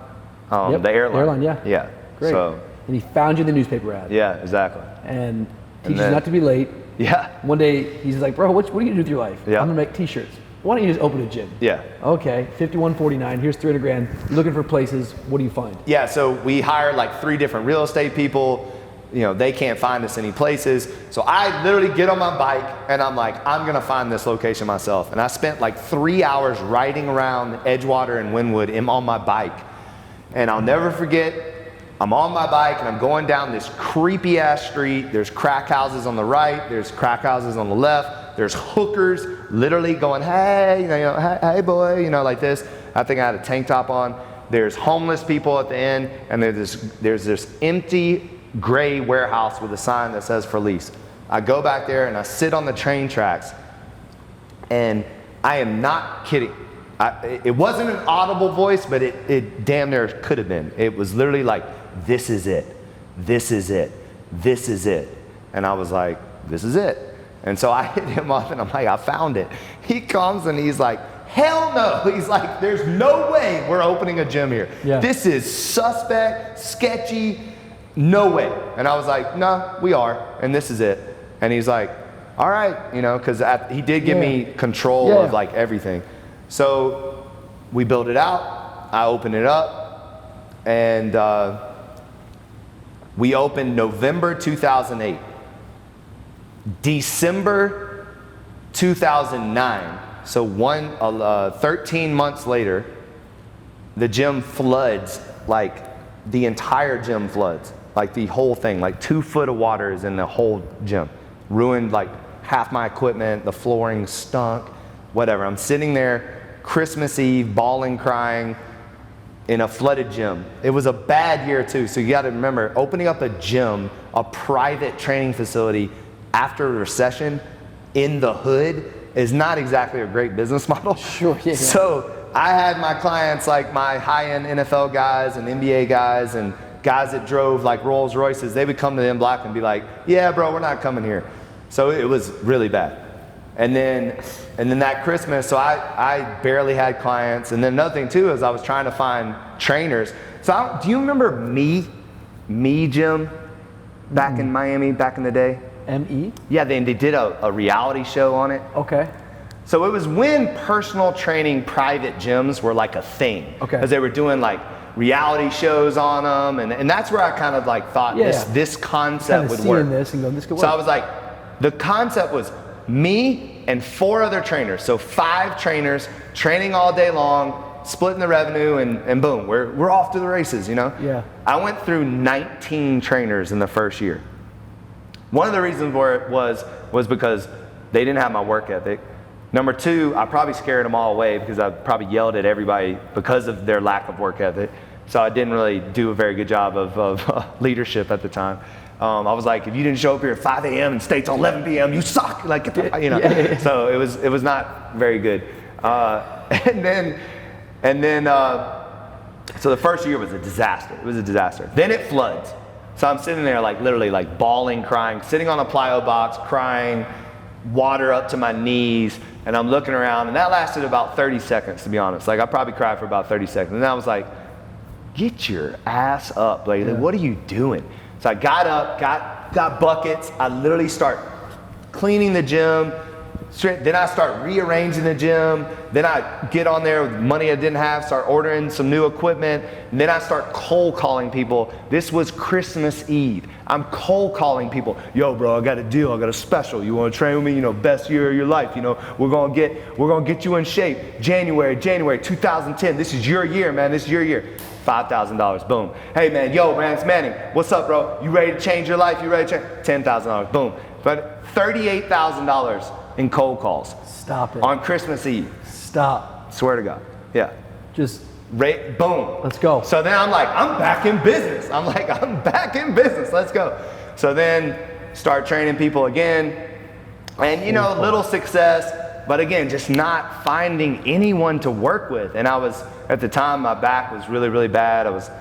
A: the airline. Yeah.
B: Great.
A: So,
B: and he found you in the newspaper ad.
A: Yeah, exactly.
B: And teaches you not to be late.
A: Yeah.
B: One day he's like, "Bro, what are you gonna do with your life?"
A: Yeah.
B: "I'm gonna make T-shirts." Why don't you just open a gym?
A: Yeah.
B: Okay, 5149, here's $300,000. You're looking for places, what do you find?
A: Yeah, so we hired like 3 different real estate people. You know, they can't find us any places. So I literally get on my bike and I'm like, I'm gonna find this location myself. And I spent like 3 hours riding around Edgewater and Wynwood on my bike. And I'll never forget, I'm on my bike and I'm going down this creepy ass street. There's crack houses on the right, there's crack houses on the left, there's hookers literally going, hey, hey boy, like this. I think I had a tank top on. There's homeless people at the end, and there's this empty gray warehouse with a sign that says for lease. I go back there and I sit on the train tracks, and I am not kidding. It wasn't an audible voice, but it damn near could have been. It was literally like, this is it, this is it, this is it. And I was like, this is it. And so I hit him up and I'm like, I found it. He comes and he's like, hell no. He's like, there's no way we're opening a gym here.
B: Yeah.
A: This is suspect, sketchy, no way. And I was like, no, we are, and this is it. And he's like, all right, because he did give me control of like everything. So we built it out, I opened it up, and we opened November 2008. December 2009, so 13 months later, the gym floods, like the entire gym floods, like the whole thing, like 2 foot of water is in the whole gym. Ruined like half my equipment, the flooring stunk, whatever. I'm sitting there Christmas Eve, bawling, crying in a flooded gym. It was a bad year too, so you gotta remember, opening up a gym, a private training facility after a recession in the hood is not exactly a great business model.
B: Sure, yeah.
A: So I had my clients, like my high-end NFL guys and NBA guys and guys that drove like Rolls Royces, they would come to the M Block and be like, yeah bro, we're not coming here. So it was really bad. And then that Christmas, so I barely had clients. And then another thing too is I was trying to find trainers. So do you remember Me Gym back in Miami back in the day?
B: M-E?
A: Yeah, they did a reality show on it.
B: Okay.
A: So it was when personal training private gyms were like a thing.
B: Okay.
A: Because they were doing like reality shows on them, and that's where I kind of like thought this concept would work.
B: This and go, this could work.
A: So I was like, the concept was me and 4 other trainers, so 5 trainers training all day long, splitting the revenue, and boom, we're off to the races,
B: Yeah.
A: I went through 19 trainers in the first year. One of the reasons for it was because they didn't have my work ethic. Number 2, I probably scared them all away because I probably yelled at everybody because of their lack of work ethic. So I didn't really do a very good job of leadership at the time. I was like, if you didn't show up here at 5 a.m. and stay till 11 p.m., you suck. Like, So it was not very good. And then so the first year was a disaster. It was a disaster. Then it floods. So I'm sitting there like literally like bawling, crying, sitting on a plyo box, crying, water up to my knees, and I'm looking around, and that lasted about 30 seconds, to be honest. Like I probably cried for about 30 seconds. And then I was like, get your ass up. Like, what are you doing? So I got up, got buckets. I literally start cleaning the gym. Then I start rearranging the gym. Then I get on there with money I didn't have, start ordering some new equipment. And then I start cold calling people. This was Christmas Eve. I'm cold calling people. Yo, bro, I got a deal. I got a special. You want to train with me? Best year of your life. We're gonna get you in shape. January 2010. This is your year, man. This is your year. $5,000. Boom. Hey, man. Yo, man, it's Manning. What's up, bro? You ready to change your life? You ready to change? $10,000. Boom. But $38,000 in cold calls.
B: Stop it.
A: On Christmas Eve.
B: Stop.
A: Swear to God. Yeah.
B: Just
A: boom.
B: Let's go.
A: So then I'm like, I'm back in business. Let's go. So then start training people again. And little success, but again, just not finding anyone to work with. And I was, at the time, my back was really, really bad. I was,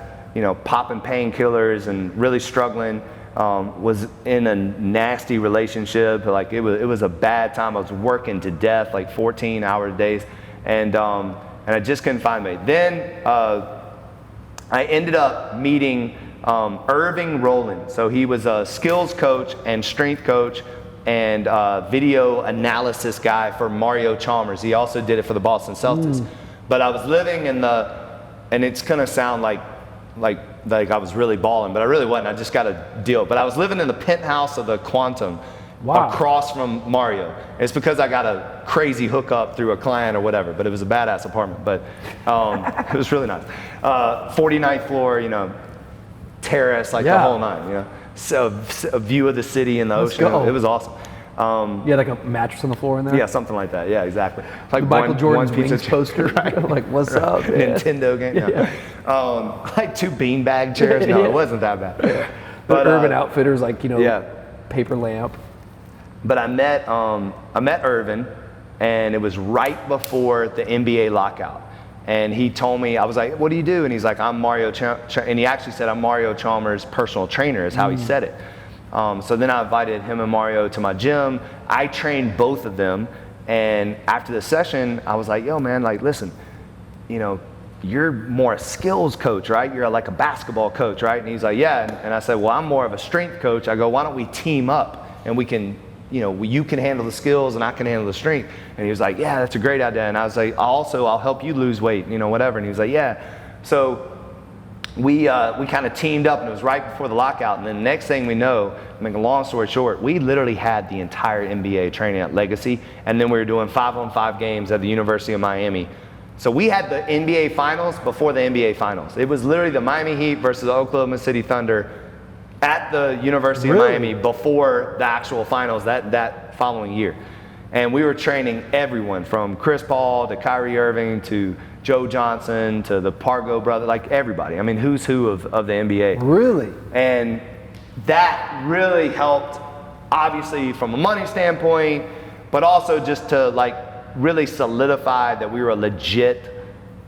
A: popping painkillers and really struggling. Was in a nasty relationship. Like it was a bad time. I was working to death, like 14-hour days, and I just couldn't find me. Then I ended up meeting Irving Rowland. So he was a skills coach and strength coach and video analysis guy for Mario Chalmers. He also did it for the Boston Celtics. But I was living in and it's gonna sound like I was really balling, but I really wasn't. I just got a deal. But I was living in the penthouse of the Quantum, across from Mario. It's because I got a crazy hookup through a client or whatever, but it was a badass apartment. But it was really nice. 49th floor, terrace, like the whole nine. So a view of the city and the ocean. It was awesome.
C: You had like a mattress on the floor in there?
A: Yeah, something like that. Yeah, exactly. Like
C: the Michael Jordan's Wings poster.
A: Right.
C: Like, what's up, man?
A: Nintendo game. Yeah. Like 2 beanbag chairs. No, it wasn't that bad.
C: Yeah. But Urban Outfitters, like, paper lamp.
A: But I met Irvin, and it was right before the NBA lockout. And he told me, I was like, what do you do? And he's like, I'm Mario and he actually said, I'm Mario Chalmers' personal trainer, is how he said it. So then I invited him and Mario to my gym. I trained both of them. And after the session, I was like, yo, man, like, listen, you're more a skills coach, right? You're like a basketball coach, right? And he's like, yeah. And I said, well, I'm more of a strength coach. I go, why don't we team up and we can, you can handle the skills and I can handle the strength. And he was like, yeah, that's a great idea. And I was like, I'll help you lose weight, whatever. And he was like, yeah. So we kind of teamed up, and it was right before the lockout. And then the next thing we know, to make a long story short, we literally had the entire NBA training at Legacy, and then we were doing 5-on-5 games at the University of Miami. So we had the NBA Finals before the NBA Finals. It was literally the Miami Heat versus the Oklahoma City Thunder at the University of Miami before the actual finals that following year. And we were training everyone from Chris Paul to Kyrie Irving to Joe Johnson to the Pargo brother, like everybody. I mean, who's who of the NBA.
C: Really?
A: And that really helped, obviously, from a money standpoint, but also just to like really solidify that we were a legit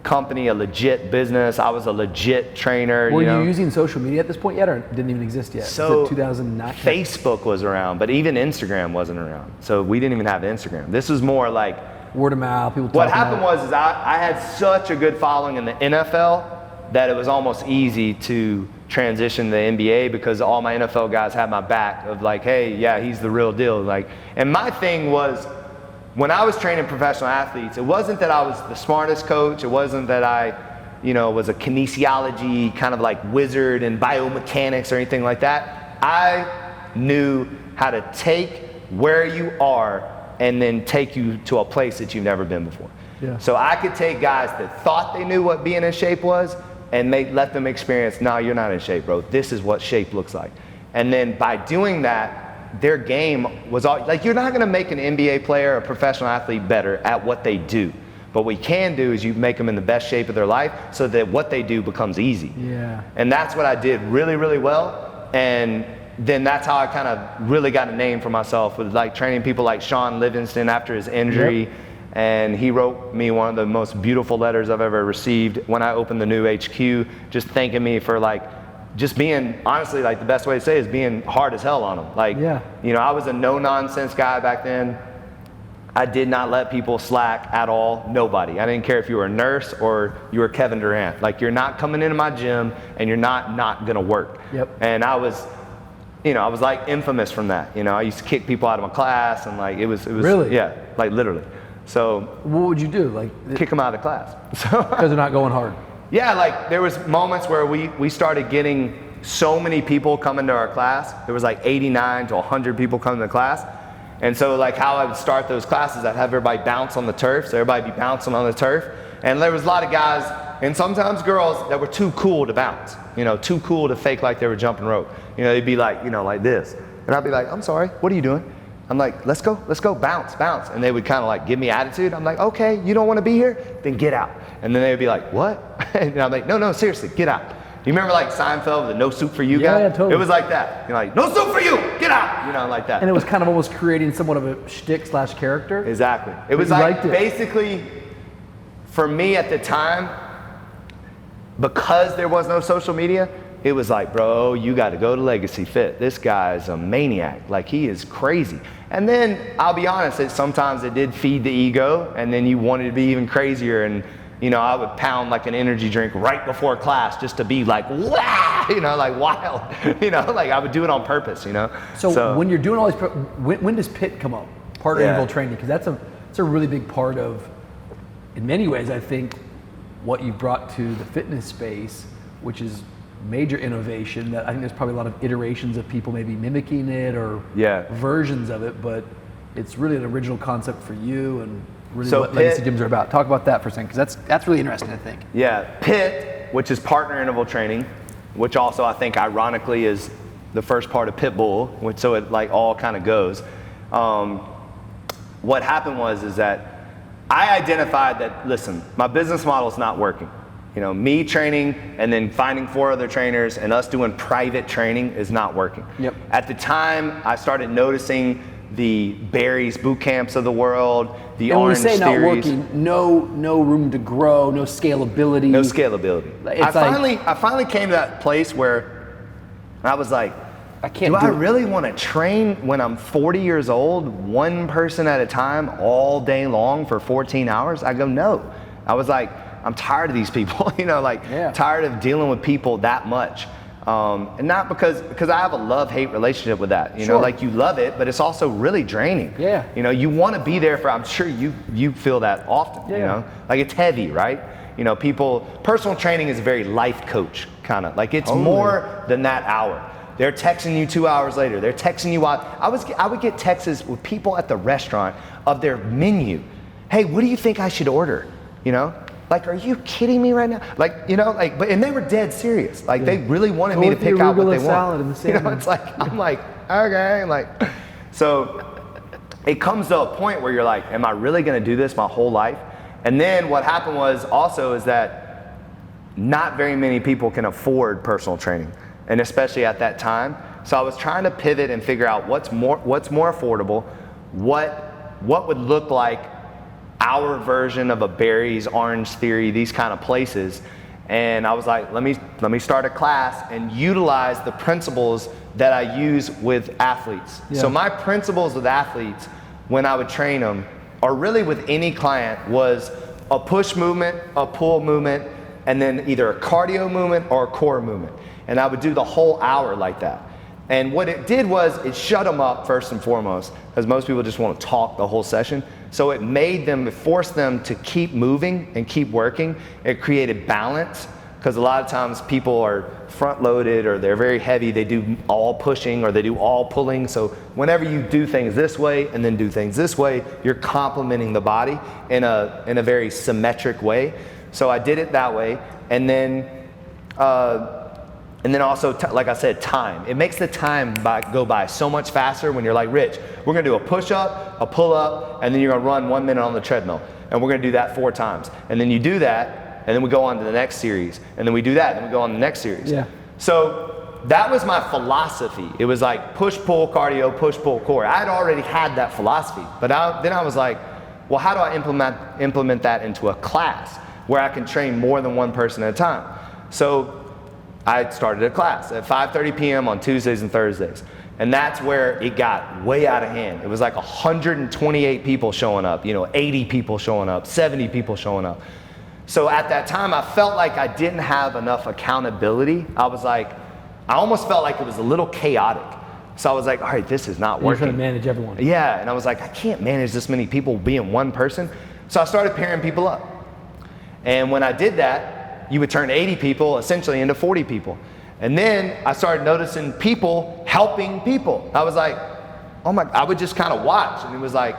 A: company, a legit business. I was a legit trainer.
C: Were you using social media at this point yet, or it didn't even exist yet?
A: So
C: was it 2009?
A: Facebook was around, but even Instagram wasn't around. So we didn't even have Instagram. This was more like
C: word of mouth, people talking.
A: What happened was I had such a good following in the NFL that it was almost easy to transition to the NBA because all my NFL guys had my back of like, hey, yeah, he's the real deal. Like, and my thing was, when I was training professional athletes, it wasn't that I was the smartest coach. It wasn't that I, was a kinesiology kind of like wizard in biomechanics or anything like that. I knew how to take where you are and then take you to a place that you've never been before.
C: Yeah.
A: So I could take guys that thought they knew what being in shape was and let them experience, no, you're not in shape, bro. This is what shape looks like. And then by doing that, their game was all, like, you're not gonna make an NBA player or a professional athlete better at what they do. But what you can do is you make them in the best shape of their life so that what they do becomes easy.
C: Yeah.
A: And that's what I did really, really well. And then that's how I kind of really got a name for myself, with like training people like Sean Livingston after his injury.
C: Yep.
A: And he wrote me one of the most beautiful letters I've ever received when I opened the new HQ, just thanking me for like, just being, honestly, like the best way to say it is being hard as hell on them. Like, I was a no-nonsense guy back then. I did not let people slack at all, nobody. I didn't care if you were a nurse or you were Kevin Durant. Like, you're not coming into my gym and you're not gonna work.
C: Yep.
A: And I was like infamous from that. I used to kick people out of my class, and like, it was
C: really?
A: Yeah, like literally. So
C: what would you do? Like,
A: kick them out of class.
C: Because they're not going hard.
A: Yeah, like there was moments where we started getting so many people coming to our class. There was like 89 to 100 people coming to class. And so like how I would start those classes, I'd have everybody bounce on the turf. So everybody be bouncing on the turf. And there was a lot of guys, and sometimes girls, that were too cool to bounce. Too cool to fake like they were jumping rope. They'd be like, like this. And I'd be like, I'm sorry, what are you doing? I'm like, let's go, bounce. And they would kind of like give me attitude. I'm like, okay, you don't want to be here? Then get out. And then they would be like, what? And I'm like, no, seriously, get out. You remember like Seinfeld, the no soup for you guy?
C: Yeah, totally.
A: It was like that. You're like, no soup for you, get out, like that.
C: And it was kind of almost creating somewhat of a shtick/character.
A: Exactly. It was like basically, for me at the time, because there was no social media, it was like, bro, you got to go to Legacy Fit. This guy's a maniac. Like, he is crazy. And then I'll be honest, sometimes it did feed the ego, and then you wanted to be even crazier. I would pound like an energy drink right before class just to be like, wow, like wild, like I would do it on purpose,
C: So when you're doing all these, when does PIT come up? Part of interval training, because that's a really big part of, in many ways, I think, what you brought to the fitness space, which is major innovation. That I think there's probably a lot of iterations of people maybe mimicking it or versions of it, but it's really an original concept for you and really what legacy gyms are about. Talk about that for a second, because that's really interesting, I think.
A: Yeah, PIT, which is partner interval training, which also I think ironically is the first part of Pitbull, which so it like all kind of goes. What happened is that I identified that, listen, my business model is not working. Me training and then finding 4 other trainers and us doing private training is not working.
C: Yep.
A: At the time, I started noticing the Barry's boot camps of the world, the
C: and
A: Orange
C: when you say
A: Theories.
C: not working, no room to grow, no scalability.
A: No scalability. I finally came to that place where I was like, do I really want to train when I'm 40 years old, one person at a time, all day long for 14 hours? I go, no. I was like, I'm tired of these people, tired of dealing with people that much. And not because I have a love-hate relationship with that, like you love it, but it's also really draining.
C: Yeah.
A: You want to be there for, I'm sure you feel that often, like it's heavy, right? Personal training is a very life coach kind of, like it's more than that hour. They're texting you 2 hours later. They're texting you while I would get texts with people at the restaurant of their menu. Hey, what do you think I should order? Like, are you kidding me right now? Like, and they were dead serious. Like, they really wanted me to pick out what they want. It's like, I'm like, okay, so it comes to a point where you're like, am I really going to do this my whole life? And then what happened is that not very many people can afford personal training, and especially at that time. So I was trying to pivot and figure out what's more affordable, what would look like our version of a Barry's, Orange Theory, these kind of places. And I was like, let me start a class and utilize the principles that I use with athletes. Yeah. So my principles with athletes, when I would train them, or really with any client, was a push movement, a pull movement, and then either a cardio movement or a core movement. And I would do the whole hour like that. And what it did was it shut them up first and foremost, because most people just want to talk the whole session. So it forced them to keep moving and keep working. It created balance, because a lot of times people are front loaded or they're very heavy. They do all pushing or they do all pulling. So whenever you do things this way and then do things this way, you're complementing the body in a very symmetric way. So I did it that way. And then also, like I said, time. It makes the time go by so much faster when you're like, Rich, we're gonna do a push-up, a pull-up, and then you're gonna run 1 minute on the treadmill. And we're gonna do that 4 times. And then you do that, and then we go on to the next series. And then we do that, and we go on to the next series.
C: Yeah.
A: So that was my philosophy. It was like push-pull cardio, push-pull core. I had already had that philosophy. But then I was like, well, how do I implement that into a class where I can train more than one person at a time? So I started a class at 5:30 p.m. on Tuesdays and Thursdays. And that's where it got way out of hand. It was like 128 people showing up, 80 people showing up, 70 people showing up. So at that time, I felt like I didn't have enough accountability. I almost felt like it was a little chaotic. So I was like, all right, this is not working.
C: You're trying to manage everyone.
A: Yeah, and I was like, I can't manage this many people being one person. So I started pairing people up. And when I did that, you would turn 80 people essentially into 40 people. And then I started noticing people helping people. I was like, I would just kind of watch. And it was like,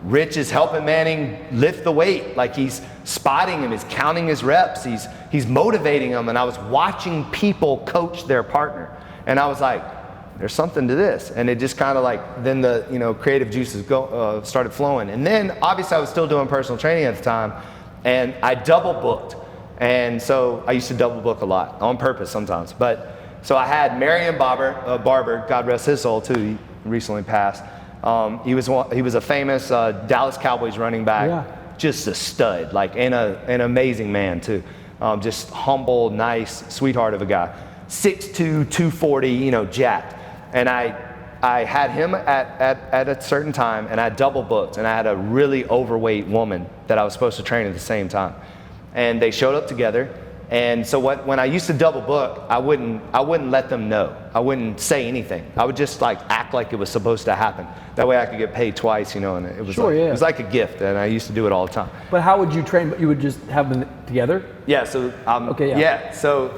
A: Rich is helping Manning lift the weight. Like he's spotting him, he's counting his reps, he's motivating him. And I was watching people coach their partner. And I was like, there's something to this. And it just kind of like, then the creative juices started flowing. And then obviously I was still doing personal training at the time, and I double booked. And so I used to double book a lot, on purpose sometimes. But so I had Marion Barber, God rest his soul too, he recently passed. He was a famous Dallas Cowboys running back, just a stud, and an amazing man too. Just humble, nice, sweetheart of a guy. 6'2", 240, jacked. And I had him at a certain time, and I double booked, and I had a really overweight woman that I was supposed to train at the same time. and they showed up together. And so when I used to double book, I wouldn't let them know. I wouldn't say anything. I would just like act like it was supposed to happen. That way I could get paid twice, you know, and it was it was like a gift, and I used to do it all the time.
C: But how would you train? You would just have them together?
A: Yeah, so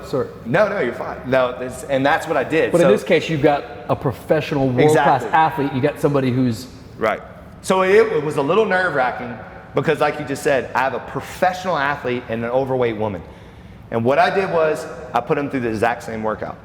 C: Sorry.
A: No, you're fine. No, and that's what I did.
C: But in this case, you've got a professional world-class athlete. You got somebody who's
A: right. So it was a little nerve-wracking because, like you just said, I have a professional athlete and an overweight woman. And what I did was I put them through the exact same workout.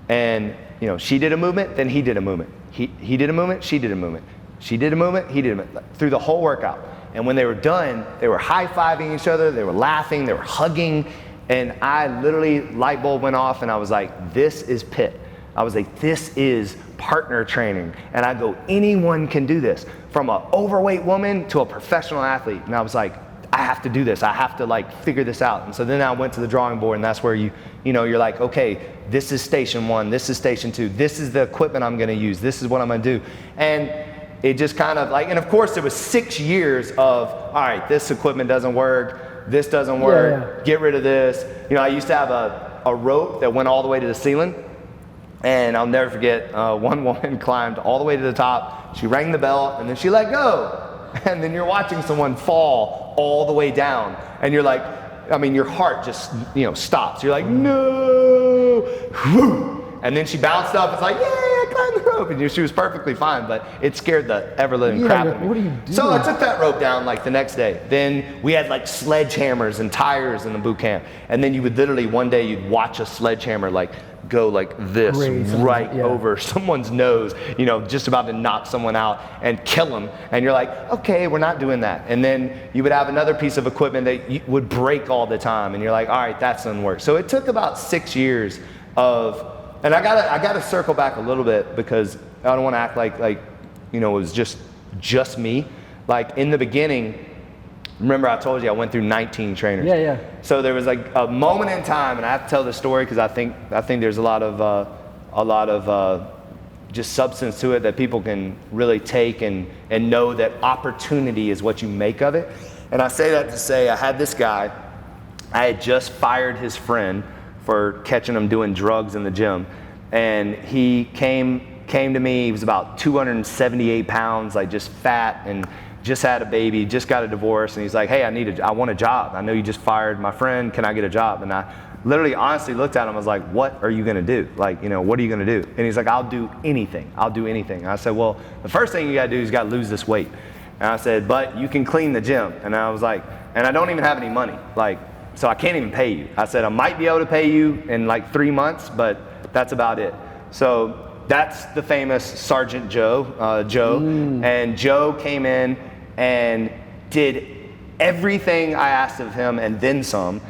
A: And, you know, she did a movement, then he did a movement. He did a movement, she did a movement. She did a movement, he did a movement, through the whole workout. And when they were done, they were high-fiving each other, they were laughing, they were hugging. And I literally, light bulb went off, and I was like, this is Pitt. I was like, this is partner training. And I go, anyone can do this. From an overweight woman to a professional athlete. And I was like, I have to do this. I have to like figure this out. And so then I went to the drawing board, and that's where you're like, okay, this is station 1, this is station 2, this is the equipment I'm gonna use, this is what I'm gonna do. And it just kind of like, and of course it was 6 years of, all right, this equipment doesn't work, this doesn't work, get rid of this. You know, I used to have a rope that went all the way to the ceiling, and I'll never forget, one woman climbed all the way to the top, she rang the bell, and then she let go. And then you're watching someone fall all the way down, and you're like, I mean, your heart just, you know, stops. You're like, no, and then she bounced up. It's like, yay, I climbed the rope, and she was perfectly fine, but it scared the ever-living crap out of me.
C: What are you doing?
A: So I took that rope down like the next day. Then we had like sledgehammers and tires in the boot camp, and then you would literally one day you'd watch a sledgehammer like go like this over someone's nose, you know, just about to knock someone out and kill them. And you're like, okay, we're not doing that. And then you would have another piece of equipment that would break all the time. And you're like, all right, that doesn't work. So it took about 6 years of, and I gotta circle back a little bit because I don't want to act like, you know, it was just me. Like in the beginning, remember I told you I went through 19 trainers.
C: Yeah.
A: So there was like a moment in time, and I have to tell this story because I think there's a lot of just substance to it that people can really take and know that opportunity is what you make of it. And I say that to say I had this guy, I had just fired his friend for catching him doing drugs in the gym, and he came to me. He was about 278 pounds, like just fat, and just had a baby, just got a divorce, and he's like, hey, I want a job. I know you just fired my friend, can I get a job? And I literally honestly looked at him, I was like, what are you gonna do? Like, you know, what are you gonna do? And he's like, I'll do anything. And I said, well, the first thing you gotta do is you gotta lose this weight. And I said, but you can clean the gym. And I was like, and I don't even have any money, like, so I can't even pay you. I said, I might be able to pay you in like 3 months, but that's about it. So that's the famous Sergeant Joe, and Joe came in and did everything I asked of him and then some,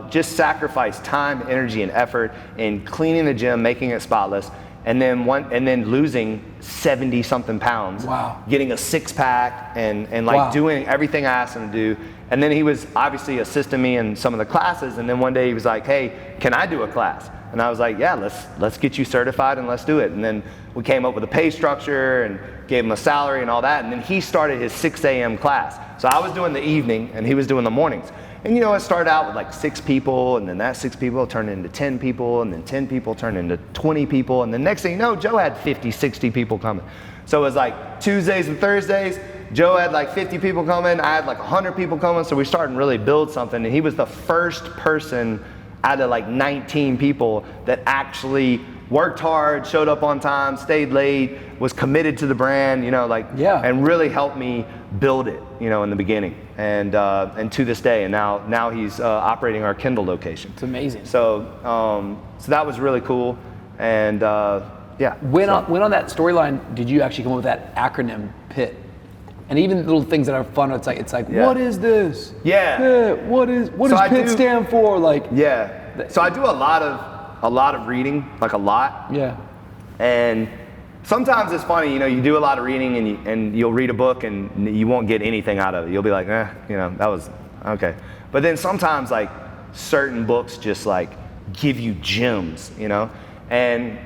A: just sacrificed time, energy, and effort in cleaning the gym, making it spotless, and then losing 70 something pounds, getting a 6-pack and like doing everything I asked him to do. And then he was obviously assisting me in some of the classes, and then one day he was like, hey, can I do a class? And I was like, yeah, let's get you certified and let's do it. And then we came up with a pay structure and gave him a salary and all that. And then he started his 6 a.m. class. So I was doing the evening and he was doing the mornings. And you know, it started out with like 6 people, and then that 6 people turned into 10 people, and then 10 people turned into 20 people. And the next thing you know, Joe had 50, 60 people coming. So it was like Tuesdays and Thursdays, Joe had like 50 people coming, I had like 100 people coming. So we started to really build something. And he was the first person out of like 19 people that actually worked hard, showed up on time, stayed late, was committed to the brand, you know, like, and really helped me build it, you know, in the beginning, and to this day. And now he's operating our Kendall location.
B: It's amazing.
A: So so that was really cool, and
C: When on that storyline did you actually come up with that acronym PIT? And even little things that are fun, it's like, what is this? What does PIT stand for? Like,
A: so I do a lot of reading, like a lot. And sometimes it's funny, you know, you do a lot of reading and you'll read a book and you won't get anything out of it. You'll be like, you know, that was okay. But then sometimes like certain books just like give you gems, you know. And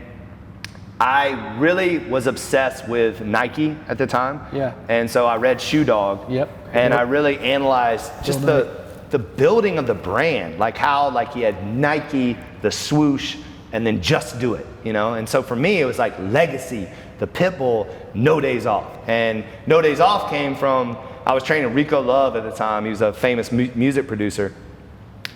A: I really was obsessed with Nike at the time. And so I read Shoe Dog. I really analyzed just the building of the brand, like how like you had Nike, the swoosh, and then Just Do It, you know? And so for me, it was like legacy, the Pitbull, No Days Off. And No Days Off came from, I was training Rico Love at the time. He was a famous music producer.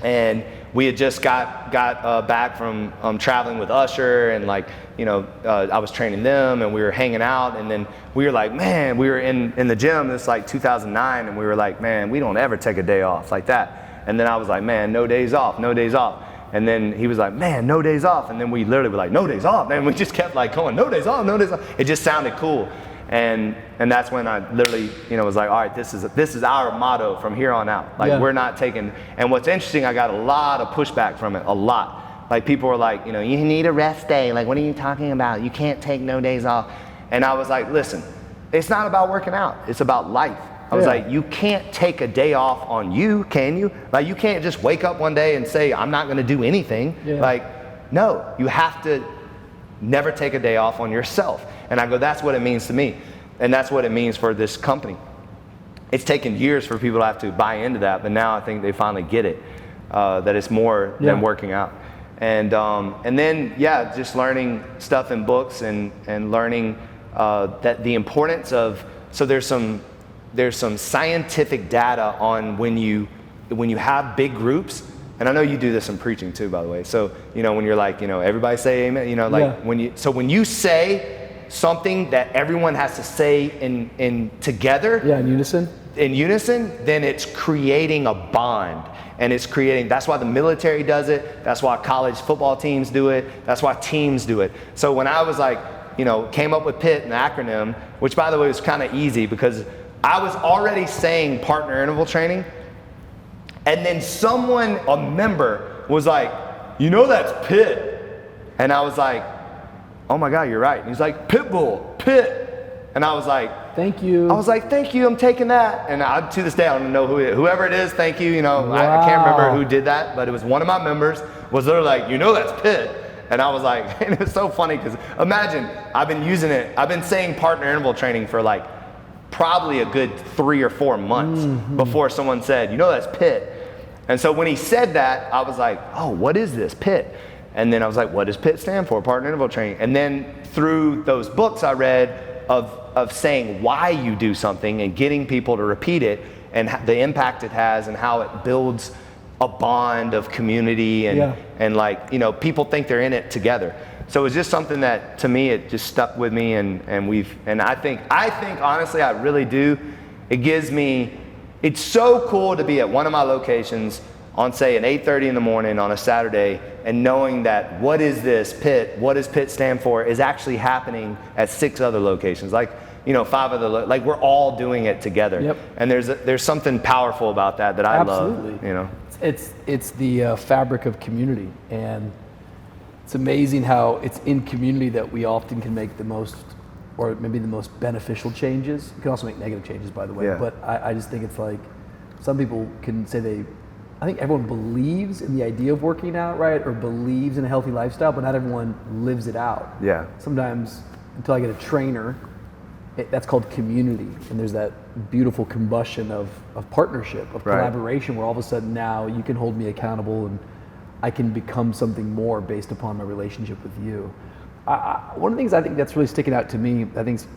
A: And we had just got back from traveling with Usher, and like, you know, I was training them and we were hanging out, and then we were like, man, we were in the gym, this like 2009, and we were like, man, we don't ever take a day off like that. And then I was like, man, no days off, no days off. And then he was like, man, no days off. And then we literally were like, no days off. And we just kept like going, no days off, no days off. It just sounded cool. And that's when I literally, you know, was like, all right, this is our motto from here on out. Like, we're not taking, and what's interesting, I got a lot of pushback from it, a lot. Like, people were like, you know, you need a rest day. Like, what are you talking about? You can't take no days off. And I was like, listen, it's not about working out. It's about life. I was like, you can't take a day off on you, can you? Like, you can't just wake up one day and say, I'm not going to do anything. Like, no, you have to never take a day off on yourself. And I go, that's what it means to me. And that's what it means for this company. It's taken years for people to have to buy into that, but now I think they finally get it, that it's more than working out. And then, just learning stuff in books and learning that the importance of, so there's some scientific data on when you have big groups, and I know you do this in preaching too, by the way. So, you know, when you're like, you know, everybody say amen, you know, like when you say something that everyone has to say in together.
C: In unison.
A: In unison, then it's creating a bond. And it's creating, that's why the military does it. That's why college football teams do it. That's why teams do it. So when I was like, you know, came up with PIT, an acronym, which by the way was kind of easy because I was already saying partner interval training. And then a member was like, you know, that's PIT. And I was like, oh my God, you're right. And he's like, Pitbull, PIT. And I was like,
C: thank you.
A: I was like, thank you, I'm taking that. And to this day, I don't know whoever it is, thank you. You know, wow. I can't remember who did that, but it was one of my members was literally like, you know, that's PIT. And I was like, and it was so funny because imagine, I've been saying partner interval training for like probably a good 3 or 4 months before someone said, you know, that's PIT. And so when he said that, I was like, oh, what is this, PIT? And then I was like, what does PIT stand for, partner interval training? And then through those books I read of saying why you do something and getting people to repeat it and the impact it has and how it builds a bond of community and like, you know, people think they're in it together. So it was just something that, to me, it just stuck with me, and I think honestly, I really do. It's so cool to be at one of my locations on, say, an 8:30 in the morning on a Saturday, and knowing that what is this PIT, what does PIT stand for, is actually happening at 6 other locations. Like, you know, 5 other, like we're all doing it together. Yep. And there's something powerful about that I love. You know,
C: it's the fabric of community, and it's amazing how it's in community that we often can make the most, or maybe the most beneficial changes. You can also make negative changes, by the way. But I just think it's like some people can say I think everyone believes in the idea of working out, right? Or believes in a healthy lifestyle, but not everyone lives it out.
A: Yeah.
C: Sometimes, until I get a trainer, that's called community. And there's that beautiful combustion of partnership, of collaboration, where all of a sudden now you can hold me accountable and I can become something more based upon my relationship with you. One of the things I think that's really sticking out to me, I think is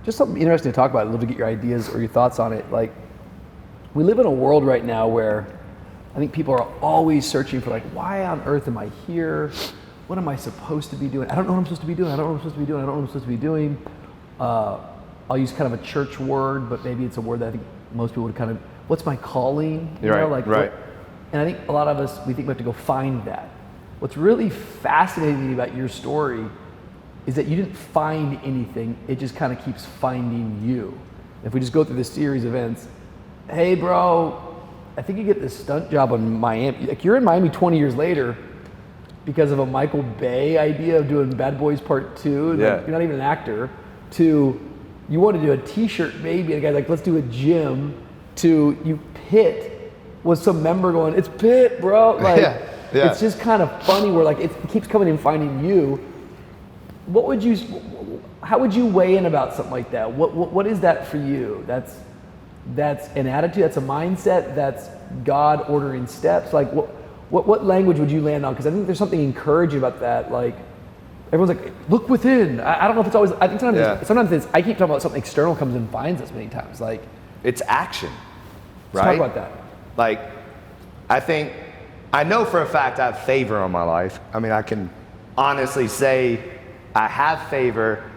C: just something interesting to talk about. I'd love to get your ideas or your thoughts on it. Like, we live in a world right now where I think people are always searching for, like, why on earth am I here? What am I supposed to be doing? I don't know what I'm supposed to be doing. I don't know what I'm supposed to be doing. I don't know what I'm supposed to be doing. I'll use kind of a church word, but maybe it's a word that I think most people would kind of, what's my calling? You know, like, and I think a lot of us, we think we have to go find that. What's really fascinating about your story is that you didn't find anything. It just kind of keeps finding you. If we just go through this series of events, hey, bro, I think you get this stunt job in Miami. Like, you're in Miami 20 years later because of a Michael Bay idea of doing Bad Boys Part 2. Like, you're not even an actor. To, you want to do a t-shirt maybe, and a guy's like, let's do a gym. To, you PIT with some member going, it's PIT, bro. Like, it's just kind of funny where, like, it keeps coming and finding you. How would you weigh in about something like that? What is that for you? that's an attitude, that's a mindset, that's God ordering steps. Like what language would you land on? Because I think there's something encouraging about that. Like everyone's like, look within. I don't know if it's always, I think sometimes it's, I keep talking about something external comes and finds us many times. Like
A: it's action,
C: right?
A: right?
C: Talk about that.
A: Like, I know for a fact I have favor on my life. I mean, I can honestly say I have favor,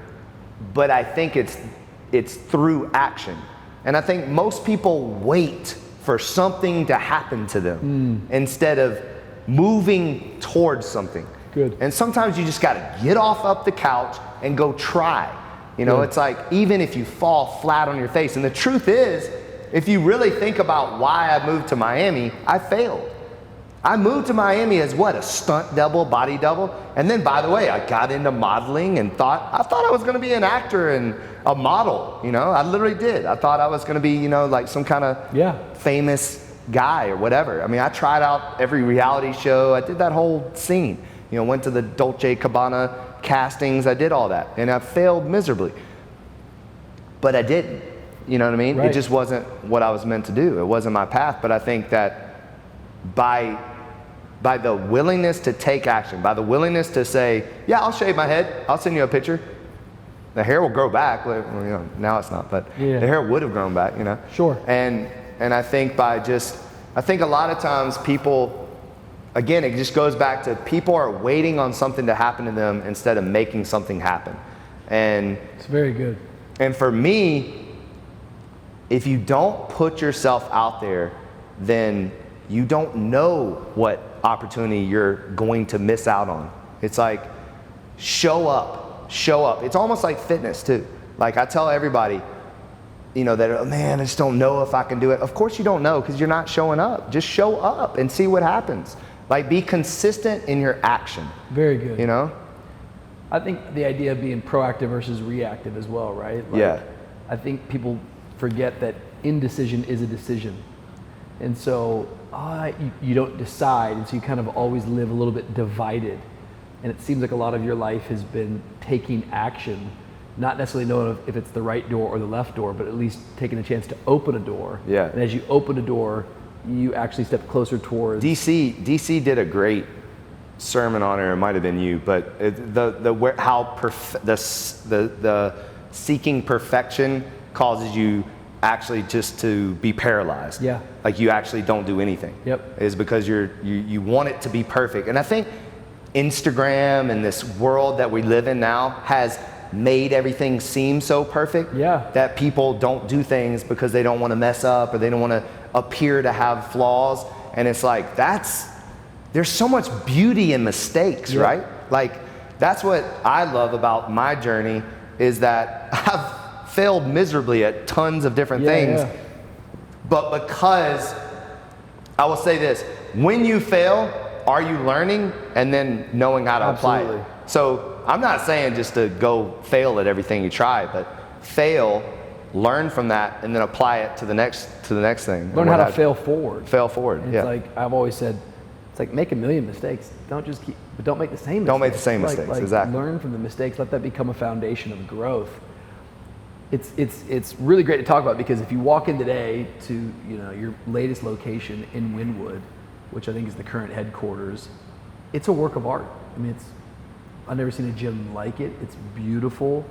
A: but I think it's through action. And I think most people wait for something to happen to them instead of moving towards something.
C: Good.
A: And sometimes you just gotta get up the couch and go try. You know, it's like, even if you fall flat on your face. And the truth is, if you really think about why I moved to Miami, I failed. I moved to Miami as what? A stunt double, body double. And then, by the way, I got into modeling and thought I was gonna be an actor and a model, you know? I literally did. I thought I was gonna be, you know, like some kind of famous guy or whatever. I mean, I tried out every reality show. I did that whole scene. You know, went to the Dolce & Gabbana castings. I did all that. And I failed miserably. But I didn't. You know what I mean?
C: Right.
A: It just wasn't what I was meant to do. It wasn't my path. But I think that by the willingness to take action, by the willingness to say, yeah, I'll shave my head, I'll send you a picture. The hair will grow back. Well, you know, now it's not, but the hair would have grown back, you know?
C: Sure.
A: And I think I think a lot of times people, again, it just goes back to people are waiting on something to happen to them instead of making something happen. And
C: it's very good.
A: And for me, if you don't put yourself out there, then you don't know what opportunity you're going to miss out on. It's like, show up. It's almost like fitness too. Like I tell everybody, you know, that, oh, man, I just don't know if I can do it. Of course you don't know because you're not showing up. Just show up and see what happens. Like be consistent in your action.
C: Very good.
A: You know?
C: I think the idea of being proactive versus reactive as well, right? Like, I think people forget that indecision is a decision. And so you don't decide, and so you kind of always live a little bit divided. And it seems like a lot of your life has been taking action, not necessarily knowing if it's the right door or the left door, but at least taking a chance to open a door. Yeah. And as you open a door, you actually step closer towards.
A: DC did a great sermon on it, or it might have been you, but the seeking perfection causes you actually just to be paralyzed.
C: Yeah.
A: Like you actually don't do anything.
C: Yep.
A: Is because you want it to be perfect. And I think Instagram and this world that we live in now has made everything seem so perfect that people don't do things because they don't want to mess up or they don't want to appear to have flaws. And it's like, there's so much beauty in mistakes, right? Like that's what I love about my journey is that I've failed miserably at tons of different things. But because, I will say this, when you fail, are you learning and then knowing how to apply it? So I'm not saying just to go fail at everything you try, but fail, learn from that, and then apply it to the next thing.
C: Learn how to fail forward.
A: Fail forward.
C: And it's like I've always said, it's like make a million mistakes. Don't make the same mistakes.
A: Don't make the same mistakes. Exactly.
C: Learn from the mistakes. Let that become a foundation of growth. It's really great to talk about because if you walk in today to your latest location in Wynwood, which I think is the current headquarters, it's a work of art. I mean, I've never seen a gym like it. It's beautiful.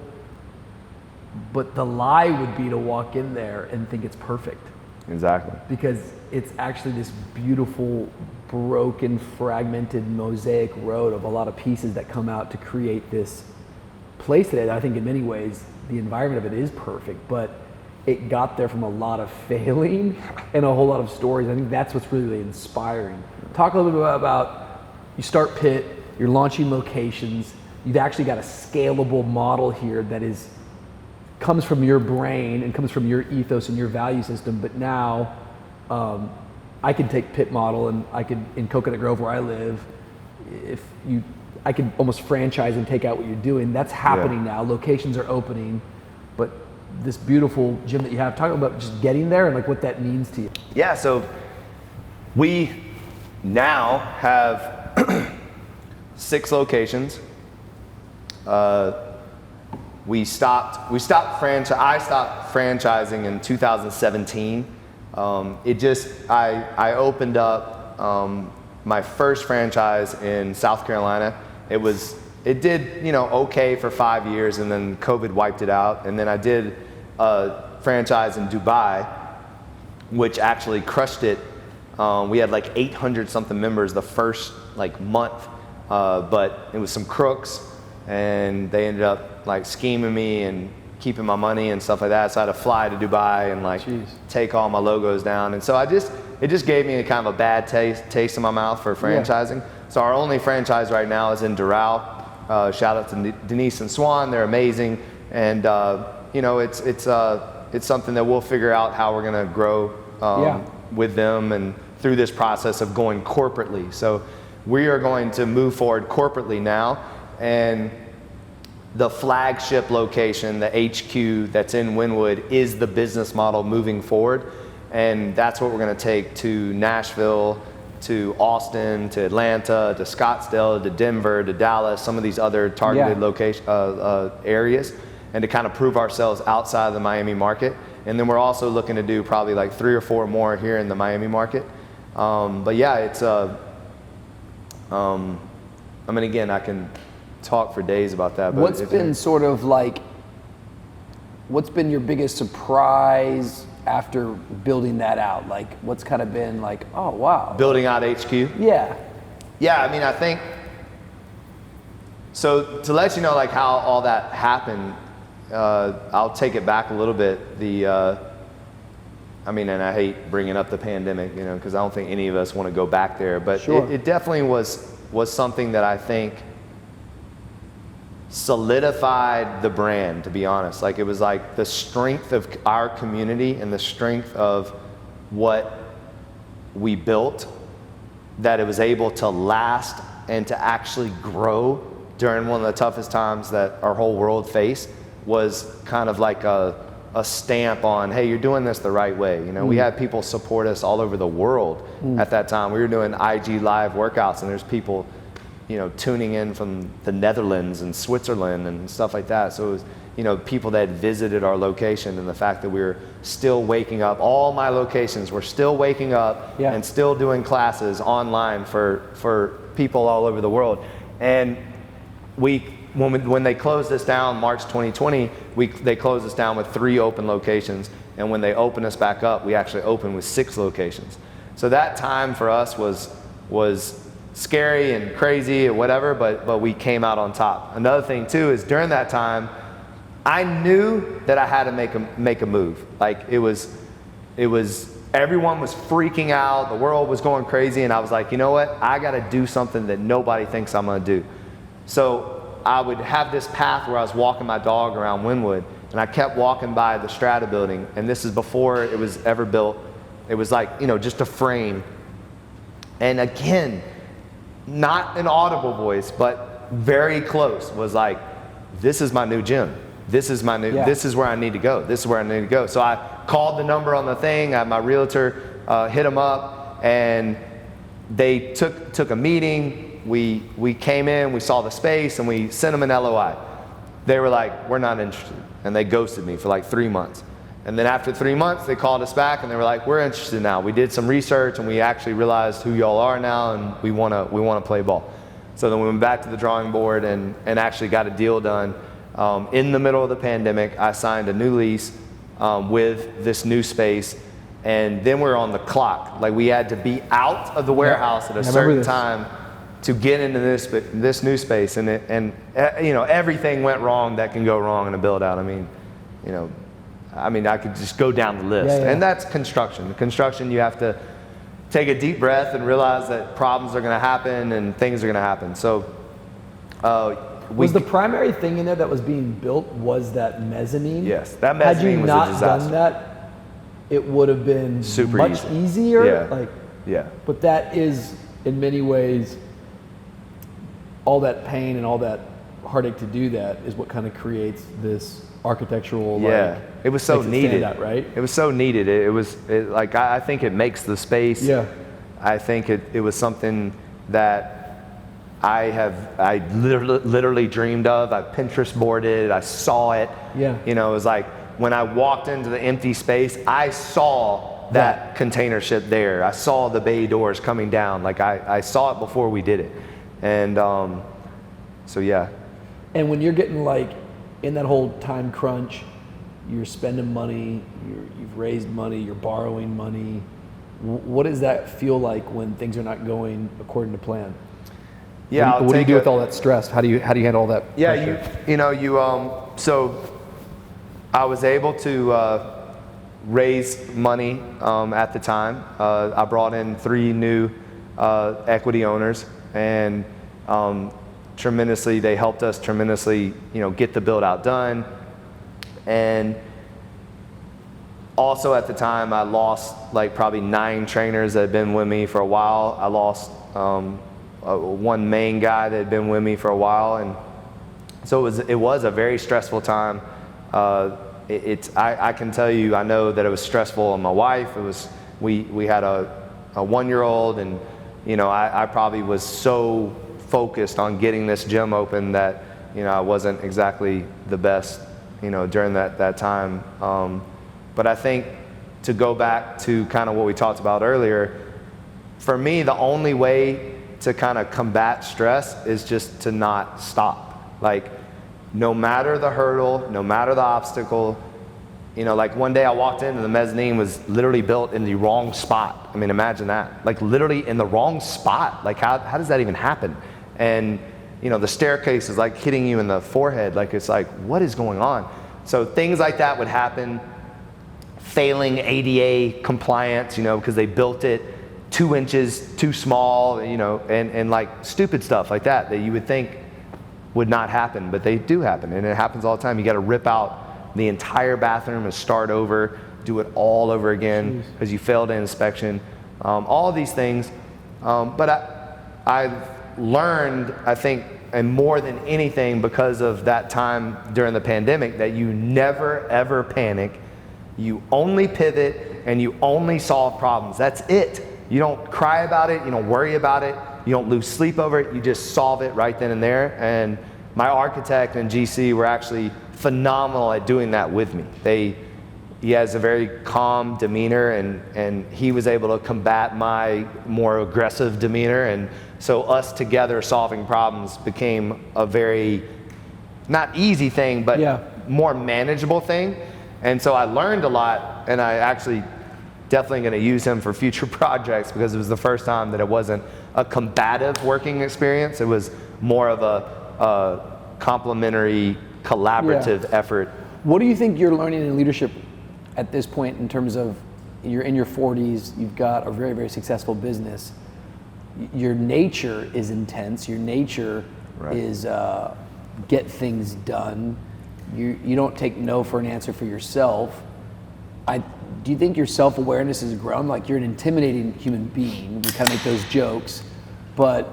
C: But the lie would be to walk in there and think it's perfect.
A: Exactly.
C: Because it's actually this beautiful, broken, fragmented mosaic road of a lot of pieces that come out to create this place today. I think in many ways, the environment of it is perfect, but it got there from a lot of failing and a whole lot of stories. I think that's what's really, really inspiring. Talk a little bit about you start Pitt, you're launching locations, you've actually got a scalable model here that comes from your brain and comes from your ethos and your value system, but now I can take Pitt model and I could, in Coconut Grove where I live, I could almost franchise and take out what you're doing. That's happening now. Locations are opening, but this beautiful gym that you have, talk about just getting there and like what that means to you.
A: Yeah, so we now have 6 locations. I stopped franchising in 2017. I opened up my first franchise in South Carolina. It did, okay for 5 years, and then COVID wiped it out. And then I did a franchise in Dubai, which actually crushed it. We had like 800 something members the first month, but it was some crooks, and they ended up scheming me and keeping my money and stuff like that. So I had to fly to Dubai and take all my logos down. And so it just gave me a kind of a bad taste in my mouth for franchising. Yeah. So our only franchise right now is in Doral. Shout out to Denise and Swan, they're amazing. And it's something that we'll figure out how we're gonna grow with them and through this process of going corporately. So we are going to move forward corporately now, and the flagship location, the HQ that's in Wynwood, is the business model moving forward. And that's what we're gonna take to Nashville, to Austin, to Atlanta, to Scottsdale, to Denver, to Dallas, some of these other targeted areas, and to kind of prove ourselves outside of the Miami market. And then we're also looking to do probably 3 or 4 more here in the Miami market. But yeah, it's again, I can talk for days about that. But
B: what's been your biggest surprise after building that out? What's kind of been oh wow,
A: building out HQ? Yeah, I think so. To let you know how all that happened, I'll take it back a little bit. And I hate bringing up the pandemic, because I don't think any of us want to go back there, but sure. it definitely was something that I think solidified the brand, to be honest. It was the strength of our community and the strength of what we built, that it was able to last and to actually grow during one of the toughest times that our whole world faced, was kind of a stamp on, hey, you're doing this the right way. We had people support us all over the world at that time. We were doing IG live workouts, and there's people tuning in from the Netherlands and Switzerland and stuff like that. So it was, people that visited our location, and the fact that we were still waking up, all my locations were still waking up and still doing classes online for people all over the world. And when they closed us down March 2020, they closed us down with 3 open locations. And when they opened us back up, we actually opened with 6 locations. So that time for us was scary and crazy or whatever, but we came out on top. Another thing too is during that time, I knew that I had to make a move. It was everyone was freaking out, the world was going crazy, and I was like, you know what? I got to do something that nobody thinks I'm going to do. So I would have this path where I was walking my dog around Wynwood, and I kept walking by the Strata building, and this is before it was ever built. It was just a frame. And again, not an audible voice, but very close, was this is my new gym. This is my new, this is where I need to go. This is where I need to go. So I called the number on the thing, I had my realtor hit them up, and they took a meeting. We came in, we saw the space, and we sent them an LOI. They were like, we're not interested. And they ghosted me for 3 months. And then after 3 months, they called us back and they were like, we're interested now. We did some research and we actually realized who y'all are now, and we want to play ball. So then we went back to the drawing board and actually got a deal done. In the middle of the pandemic, I signed a new lease with this new space, and then we're on the clock. We had to be out of the warehouse at a certain time to get into this new space, and everything went wrong that can go wrong in a build out. I could just go down the list. And that's construction. Construction, you have to take a deep breath and realize that problems are going to happen and things are going to happen. So
C: was the primary thing in there that was being built was that mezzanine?
A: Yes, that mezzanine was a disaster.
C: Had you not done that, it would have been
A: super
C: much easier.
A: Yeah.
C: But that is, in many ways, all that pain and all that heartache to do that is what kind of creates this architectural
A: it was so needed,
C: right?
A: It was so needed. I think it makes the space. I think it was something that I literally dreamed of. I Pinterest boarded, I saw it.
C: Yeah.
A: You know, it was like when I walked into the empty space, I saw that container ship there. I saw the bay doors coming down. Like I saw it before we did it. And so yeah.
C: And when you're getting like in that whole time crunch, you're spending money, you've raised money, you're borrowing money. What does that feel like when things are not going according to plan?
A: Yeah.
C: What do you do with all that stress? How do you handle all that?
A: Yeah,
C: pressure?
A: So I was able to raise money at the time. I brought in 3 new equity owners, and tremendously, they helped us tremendously, get the build out done. And also at the time, I lost like probably 9 trainers that had been with me for a while. I lost one main guy that had been with me for a while, and so it was a very stressful time. I can tell you, I know that it was stressful on my wife. It was we had a 1-year-old, and I probably was so focused on getting this gym open that I wasn't exactly the best during that time. But I think to go back to kind of what we talked about earlier, for me, the only way to kind of combat stress is just to not stop. Like, no matter the hurdle, no matter the obstacle, like one day I walked in and the mezzanine was literally built in the wrong spot. I mean, imagine that. Like literally in the wrong spot. Like how does that even happen? And the staircase is like hitting you in the forehead. Like it's like, what is going on? So things like that would happen. Failing ADA compliance, because they built it 2 inches too small, and like stupid stuff like that you would think would not happen, but they do happen, and it happens all the time. You got to rip out the entire bathroom and start over, do it all over again because you failed an inspection. All of these things, but I've learned, I think, and more than anything because of that time during the pandemic, that you never ever panic. You only pivot and you only solve problems. That's it. You don't cry about it. You don't worry about it. You don't lose sleep over it. You just solve it right then and there. And my architect and GC were actually phenomenal at doing that with me. He has a very calm demeanor, and he was able to combat my more aggressive demeanor. And so us together solving problems became a very, not easy thing, but more manageable thing. And so I learned a lot, and I actually definitely going to use him for future projects because it was the first time that it wasn't a combative working experience. It was more of a complementary, collaborative effort.
C: What do you think you're learning in leadership at this point in terms of you're in your 40s, you've got a very, very successful business. Your nature is intense. Your nature is get things done. You don't take no for an answer for yourself. Do you think your self-awareness has grown? Like, you're an intimidating human being. We kind of make those jokes, but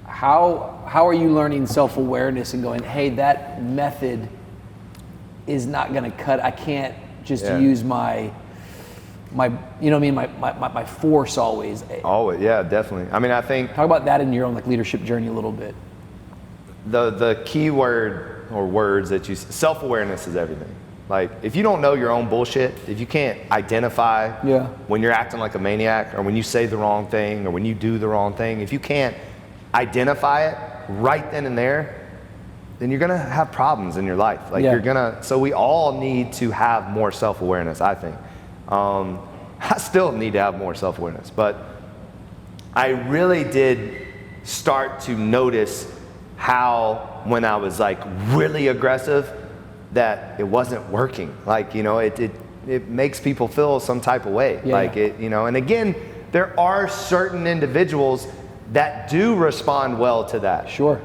C: how are you learning self-awareness and going, hey, that method is not going to cut. I can't just use my my force always.
A: Always, yeah, definitely. I mean, I think
C: talk about that in your own leadership journey a little bit.
A: The key word or words that self-awareness is everything. Like, if you don't know your own bullshit, if you can't identify when you're acting like a maniac, or when you say the wrong thing, or when you do the wrong thing, if you can't identify it right then and there, then you're gonna have problems in your life. So we all need to have more self-awareness, I think. I still need to have more self-awareness, but I really did start to notice how, when I was like really aggressive, that it wasn't working. Like, it makes people feel some type of way. And again, there are certain individuals that do respond well to that.
C: Sure.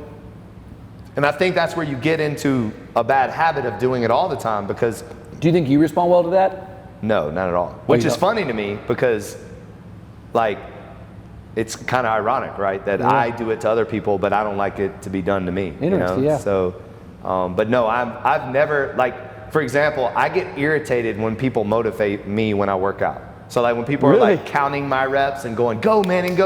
A: And I think that's where you get into a bad habit of doing it all the time, because...
C: Do you think you respond well to that?
A: No, not at all. Which is funny to me, because it's kind of ironic, right? That I do it to other people, but I don't like it to be done to me.
C: Interesting,
A: So, but no, I've never, for example, I get irritated when people motivate me when I work out. So like when people are like counting my reps and going, go Manning,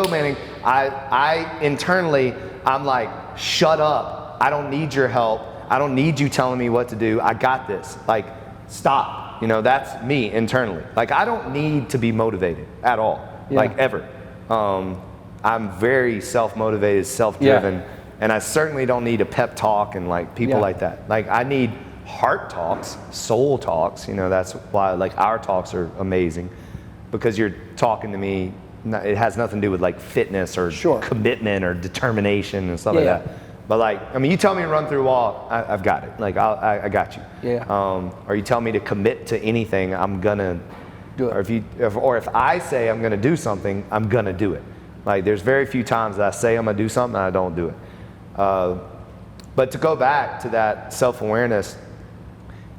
A: I internally, I'm like, shut up. I don't need your help. I don't need you telling me what to do. I got this. Like, stop. You know, that's me internally. Like, I don't need to be motivated at all, like ever. I'm very self-motivated, self-driven, and I certainly don't need a pep talk and like people like that. Like, I need heart talks, soul talks. You know, that's why like our talks are amazing, because you're talking to me. It has nothing to do with like fitness or commitment or determination and stuff like that. But like, I mean, you tell me to run through a wall, I've got it. Like, I got you. Or you tell me to commit to anything, I'm gonna do it. Or if I say I'm gonna do something, I'm gonna do it. Like, there's very few times that I say I'm gonna do something and I don't do it. But to go back to that self-awareness,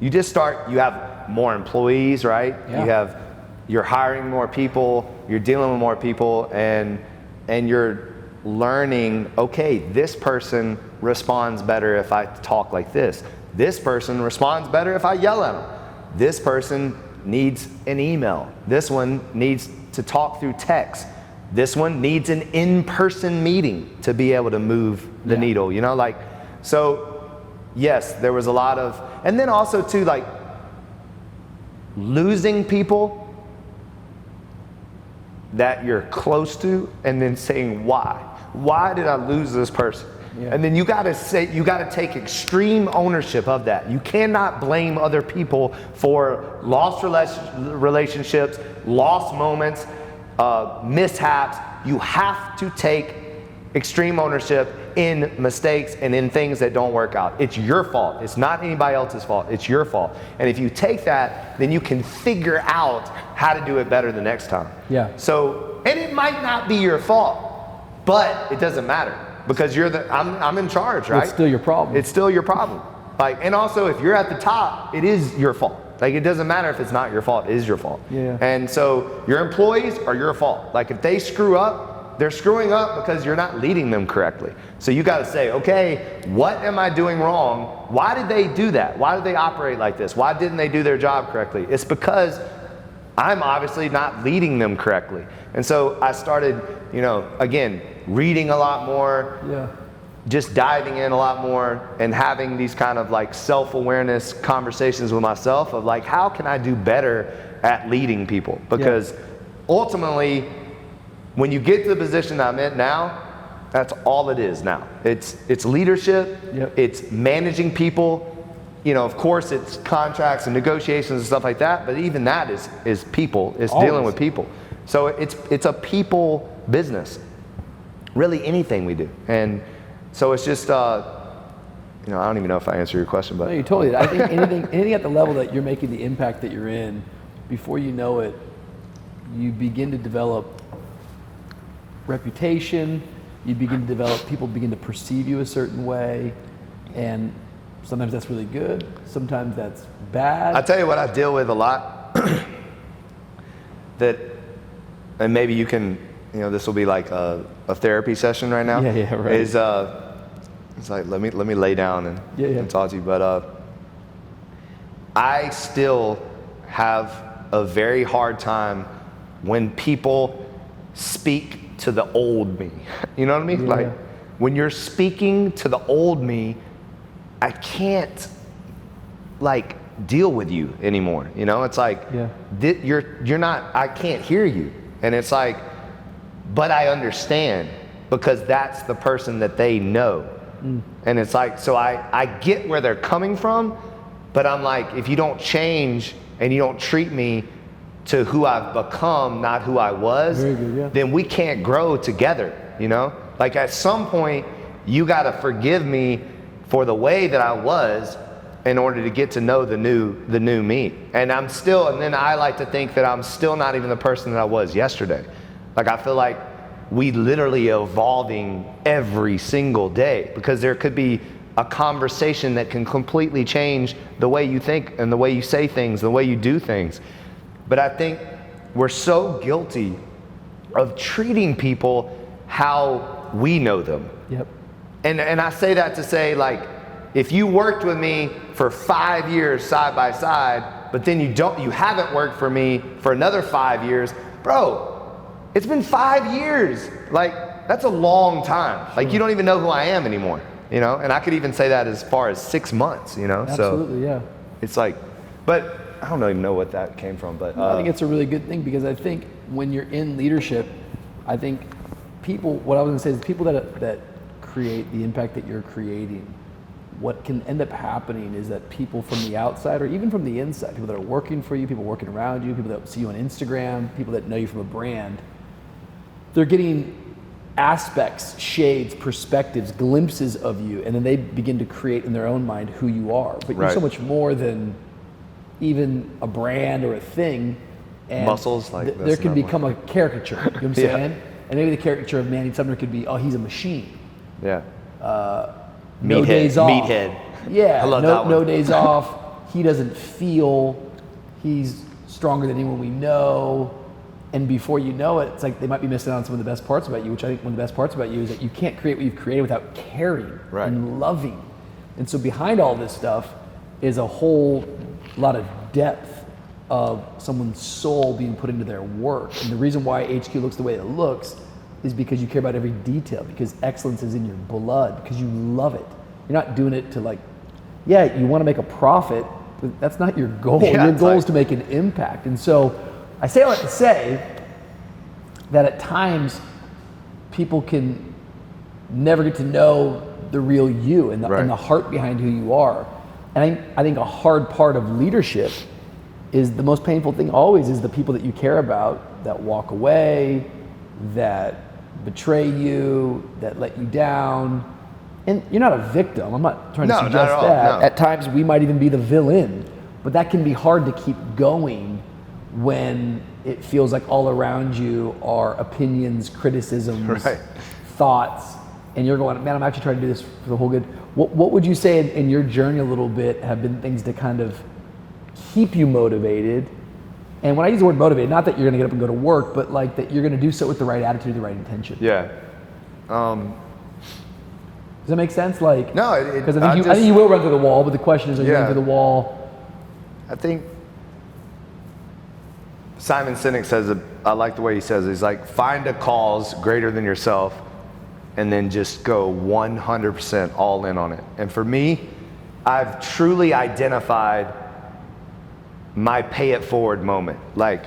A: you just start. You have more employees, right? You're hiring more people. You're dealing with more people, and you're learning, okay, this person responds better if I talk like this. This person responds better if I yell at them. This person needs an email. This one needs to talk through text. This one needs an in-person meeting to be able to move the needle, you know, like, so yes, there was a lot of, and then also too, like, losing people that you're close to and then saying why did I lose this person? And then you gotta take extreme ownership of that. You cannot blame other people for lost relationships, lost moments, mishaps. You have to take extreme ownership in mistakes and in things that don't work out. It's your fault. It's not anybody else's fault. It's your fault. And if you take that, then you can figure out how to do it better the next time. So, and it might not be your fault, but it doesn't matter, because I'm in charge, right?
C: It's still your problem.
A: It's still your problem. Like, and also if you're at the top, it is your fault. Like, it doesn't matter if it's not your fault, it is your fault. And so your employees are your fault. Like, if they screw up, they're screwing up because you're not leading them correctly. So you got to say, okay, what am I doing wrong? Why did they do that? Why did they operate like this? Why didn't they do their job correctly? It's because I'm obviously not leading them correctly. And so I started, you know, again, reading a lot more, just diving in a lot more, and having these kind of like self-awareness conversations with myself of like, how can I do better at leading people? Because ultimately, when you get to the position that I'm in now, that's all it is now. It's leadership, it's managing people. You know, of course, it's contracts and negotiations and stuff like that, but even that is people. It's dealing with people. So it's a people business. Really, anything we do. And so it's just, you know, I don't even know if I answered your question, but.
C: No, you totally did. I think anything at the level that you're making the impact that you're in, before you know it, you begin to develop reputation, people begin to perceive you a certain way, and sometimes that's really good, sometimes that's bad.
A: I tell you what I deal with a lot, that, and maybe you can, you know, this will be like a therapy session right now.
C: Right.
A: Is it's like let me lay down and talk to you. But I still have a very hard time when people speak to the old me. You know what I mean? Like, when you're speaking to the old me, I can't like deal with you anymore. You know, it's like you're not. I can't hear you, and it's like, but I understand, because that's the person that they know. And it's like, so I get where they're coming from, but I'm like, if you don't change and you don't treat me to who I've become, not who I was, then we can't grow together, you know? Like, at some point, you gotta forgive me for the way that I was in order to get to know the new me. And then I like to think that I'm still not even the person that I was yesterday. Like, I feel like we literally evolving every single day, because there could be a conversation that can completely change the way you think and the way you say things, the way you do things. But I think we're so guilty of treating people how we know them. And I say that to say, like, if you worked with me for 5 years side by side, but then you haven't worked for me for another 5 years. Bro, it's been 5 years. Like, that's a long time. Like, you don't even know who I am anymore, you know? And I could even say that as far as 6 months, you know?
C: Absolutely, yeah.
A: It's like, but I don't even know what that came from, but.
C: I think it's a really good thing, because I think when you're in leadership, I think what I was gonna say is people that create the impact that you're creating, what can end up happening is that people from the outside, or even from the inside, people that are working for you, people working around you, people that see you on Instagram, people that know you from a brand, they're getting aspects, shades, perspectives, glimpses of you, and then they begin to create in their own mind who you are. But you're so much more than even a brand or a thing. And
A: muscles, like
C: there can become a caricature, you know what I'm saying? And maybe the caricature of Manning Sumner could be, oh, he's a machine.
A: Yeah.
C: No days off.
A: Meathead.
C: Yeah,
A: I love that one.
C: No days off. He doesn't feel. He's stronger than anyone we know. And before you know it, it's like they might be missing out on some of the best parts about you, which I think one of the best parts about you is that you can't create what you've created without caring and loving. And so behind all this stuff is a whole lot of depth of someone's soul being put into their work. And the reason why HQ looks the way it looks is because you care about every detail, because excellence is in your blood, because you love it. You're not doing it to, like, yeah, you want to make a profit, but that's not your goal.
A: Yeah,
C: your goal is to make an impact. And so I say all that to say that at times people can never get to know the real you and the heart behind who you are. And I think a hard part of leadership is the most painful thing always is the people that you care about that walk away, that betray you, that let you down. And you're not a victim. I'm not trying to suggest that. No. At times we might even be the villain, but that can be hard to keep going when it feels like all around you are opinions, criticisms, thoughts, and you're going, man, I'm actually trying to do this for the whole good. What would you say in your journey a little bit have been things to kind of keep you motivated? And when I use the word motivated, not that you're going to get up and go to work, but like that you're going to do so with the right attitude, the right intention.
A: Yeah.
C: Does that make sense? Like,
A: no,
C: because I think you will run through the wall, but the question is, are you running through the wall?
A: I think Simon Sinek says, I like the way he says it. He's like, find a cause greater than yourself and then just go 100% all in on it. And for me, I've truly identified my pay it forward moment. Like,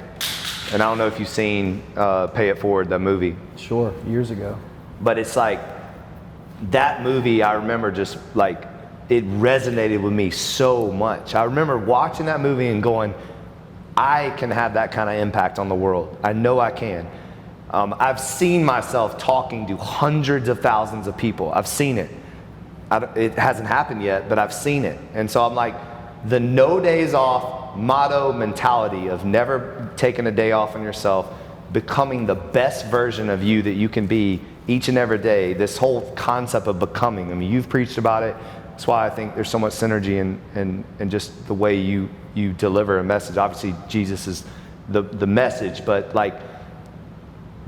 A: and I don't know if you've seen Pay It Forward, the movie.
C: Sure, years ago.
A: But it's like, that movie, I remember just like, it resonated with me so much. I remember watching that movie and going, I can have that kind of impact on the world. I know I can. I've seen myself talking to hundreds of thousands of people. I've seen it. It hasn't happened yet, but I've seen it. And so I'm like, the no days off motto mentality of never taking a day off on yourself, becoming the best version of you that you can be each and every day, this whole concept of becoming. I mean, you've preached about it. That's why I think there's so much synergy in just the way you deliver a message. Obviously, Jesus is the message, but like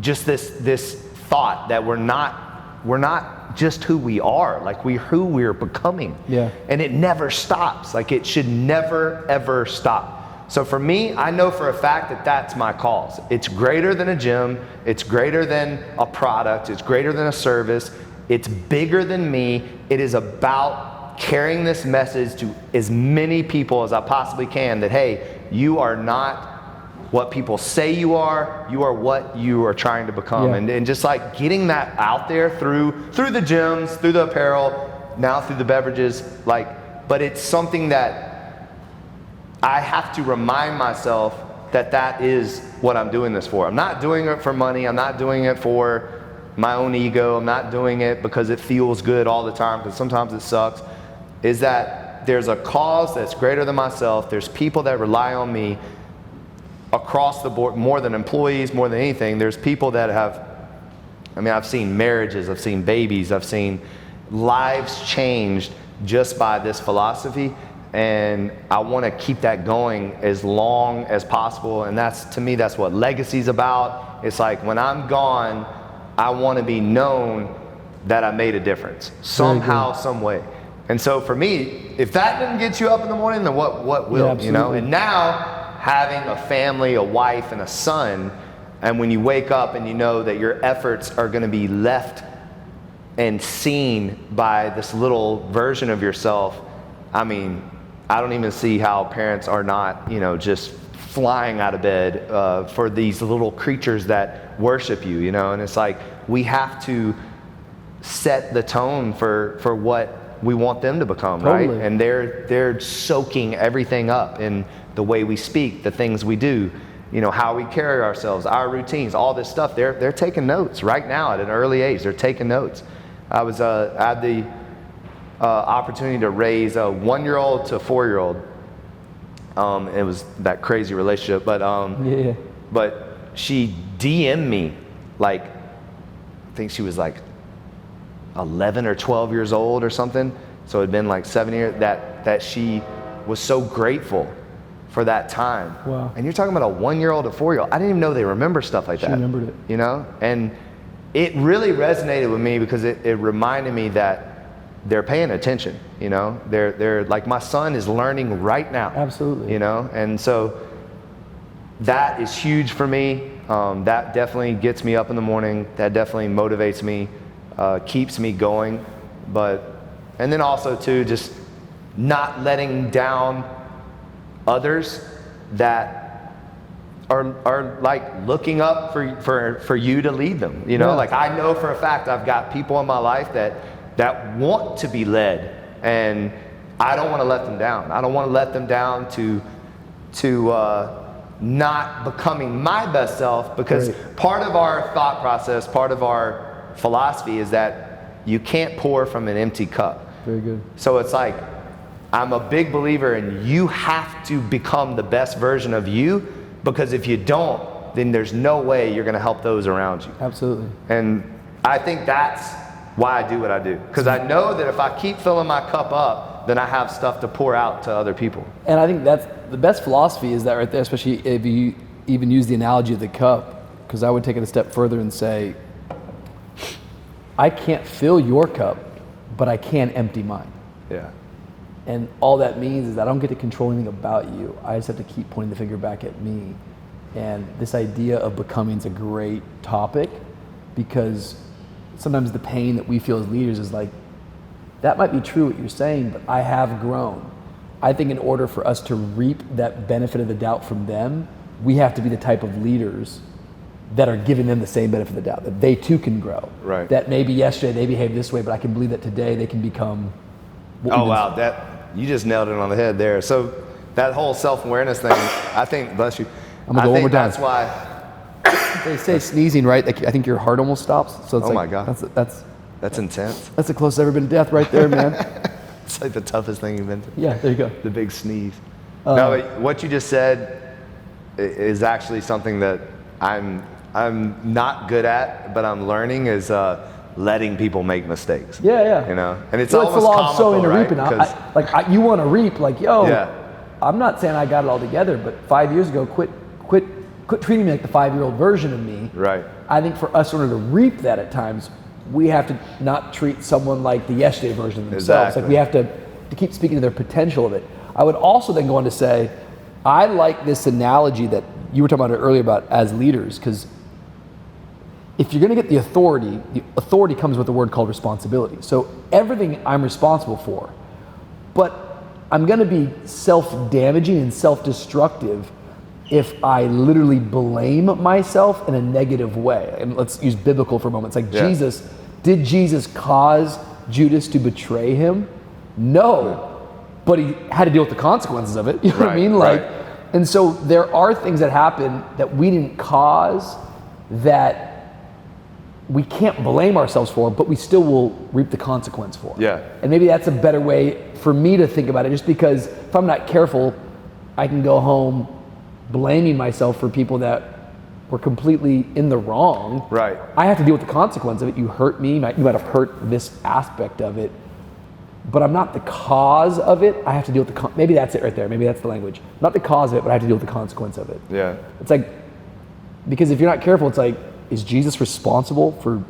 A: just this thought that we're not just who we are, like who we're becoming.
C: Yeah. And
A: it never stops. Like it should never ever stop. So for me, I know for a fact that that's my cause. It's greater than a gym. It's greater than a product. It's greater than a service. It's bigger than me. It is about carrying this message to as many people as I possibly can that, hey, you are not what people say you are what you are trying to become.
C: Yeah.
A: And just like getting that out there through the gyms, through the apparel, now through the beverages, like, but it's something that I have to remind myself that is what I'm doing this for. I'm not doing it for money. I'm not doing it for my own ego. I'm not doing it because it feels good all the time, because sometimes it sucks. Is that there's a cause that's greater than myself. There's people that rely on me across the board, more than employees, more than anything. There's people that I've seen marriages, I've seen babies, I've seen lives changed just by this philosophy. And I want to keep that going as long as possible. And to me, that's what legacy's about. It's like when I'm gone, I want to be known that I made a difference somehow, some way. And so for me, if that didn't get you up in the morning, then what will, you know? And now having a family, a wife, and a son, and when you wake up and you know that your efforts are going to be left and seen by this little version of yourself, I mean, I don't even see how parents are not, you know, just flying out of bed for these little creatures that worship you, you know? And it's like, we have to set the tone for what we want them to become, right? And they're soaking everything up in the way we speak, the things we do, you know, how we carry ourselves, our routines, all this stuff. They're taking notes right now at an early age. They're taking notes. I had the opportunity to raise a 1-year-old to a 4-year-old. It was that crazy relationship, but she DM'd me, like, I think she was like 11 or 12 years old or something. So it'd been like 7 years that she was so grateful for that time.
C: Wow.
A: And you're talking about a 1-year-old, a 4-year-old. I didn't even know they remember stuff like that.
C: She remembered it.
A: You know? And it really resonated with me because it reminded me that they're paying attention, you know? They're like, my son is learning right now.
C: Absolutely.
A: You know? And so that is huge for me. That definitely gets me up in the morning. That definitely motivates me. Keeps me going, and then also too, just not letting down others that are like looking up for you to lead them. You know, like I know for a fact I've got people in my life that want to be led, and I don't want to let them down. I don't want to let them down to not becoming my best self, because part of our thought process, part of our philosophy is that you can't pour from an empty cup.
C: Very good.
A: So it's like, I'm a big believer in you have to become the best version of you, because if you don't, then there's no way you're going to help those around you.
C: Absolutely.
A: And I think that's why I do what I do, because I know that if I keep filling my cup up, then I have stuff to pour out to other people.
C: And I think that's the best philosophy, is that right there, especially if you even use the analogy of the cup, because I would take it a step further and say, I can't fill your cup, but I can empty mine.
A: Yeah.
C: And all that means is that I don't get to control anything about you. I just have to keep pointing the finger back at me. And this idea of becoming is a great topic, because sometimes the pain that we feel as leaders is like, that might be true what you're saying, but I have grown. I think in order for us to reap that benefit of the doubt from them, we have to be the type of leaders that are giving them the same benefit of the doubt, that they too can grow.
A: Right.
C: That maybe yesterday they behaved this way, but I can believe that today they can become.
A: Wow, you just nailed it on the head there. So that whole self-awareness thing, I think, bless you.
C: I'm gonna go one more time.
A: That's why.
C: They say sneezing, right? I think your heart almost stops. So it's
A: my God.
C: That's
A: intense.
C: That's the closest I've ever been to death right there, man.
A: It's like the toughest thing you've been through.
C: Yeah, there you go.
A: The big sneeze. No, but what you just said is actually something that I'm not good at, but I'm learning, is letting people make mistakes.
C: Yeah.
A: You know, and it's
C: well,
A: almost
C: it's the law of sowing
A: comical,
C: and reaping. You want to reap, like, I'm not saying I got it all together, but 5 years ago, quit treating me like the 5-year-old version of me.
A: Right.
C: I think for us, in order to reap that at times, we have to not treat someone like the yesterday version of themselves.
A: Exactly.
C: Like, we have to keep speaking to their potential of it. I would also then go on to say, I like this analogy that you were talking about earlier about as leaders, because if you're going to get the authority comes with a word called responsibility. So everything I'm responsible for, but I'm going to be self-damaging and self-destructive if I literally blame myself in a negative way. And let's use biblical for a moment. It's like, did Jesus cause Judas to betray him? No, but he had to deal with the consequences of it. You know what I mean? And so there are things that happen that we didn't cause, that we can't blame ourselves for, but we still will reap the consequence for.
A: Yeah.
C: And maybe that's a better way for me to think about it, just because if I'm not careful, I can go home blaming myself for people that were completely in the wrong.
A: Right.
C: I have to deal with the consequence of it. You hurt me, you might have hurt this aspect of it, but I'm not the cause of it. I have to deal with maybe that's it right there. Maybe that's the language. I'm not the cause of it, but I have to deal with the consequence of it.
A: Yeah.
C: It's like, because if you're not careful, it's like, is Jesus responsible for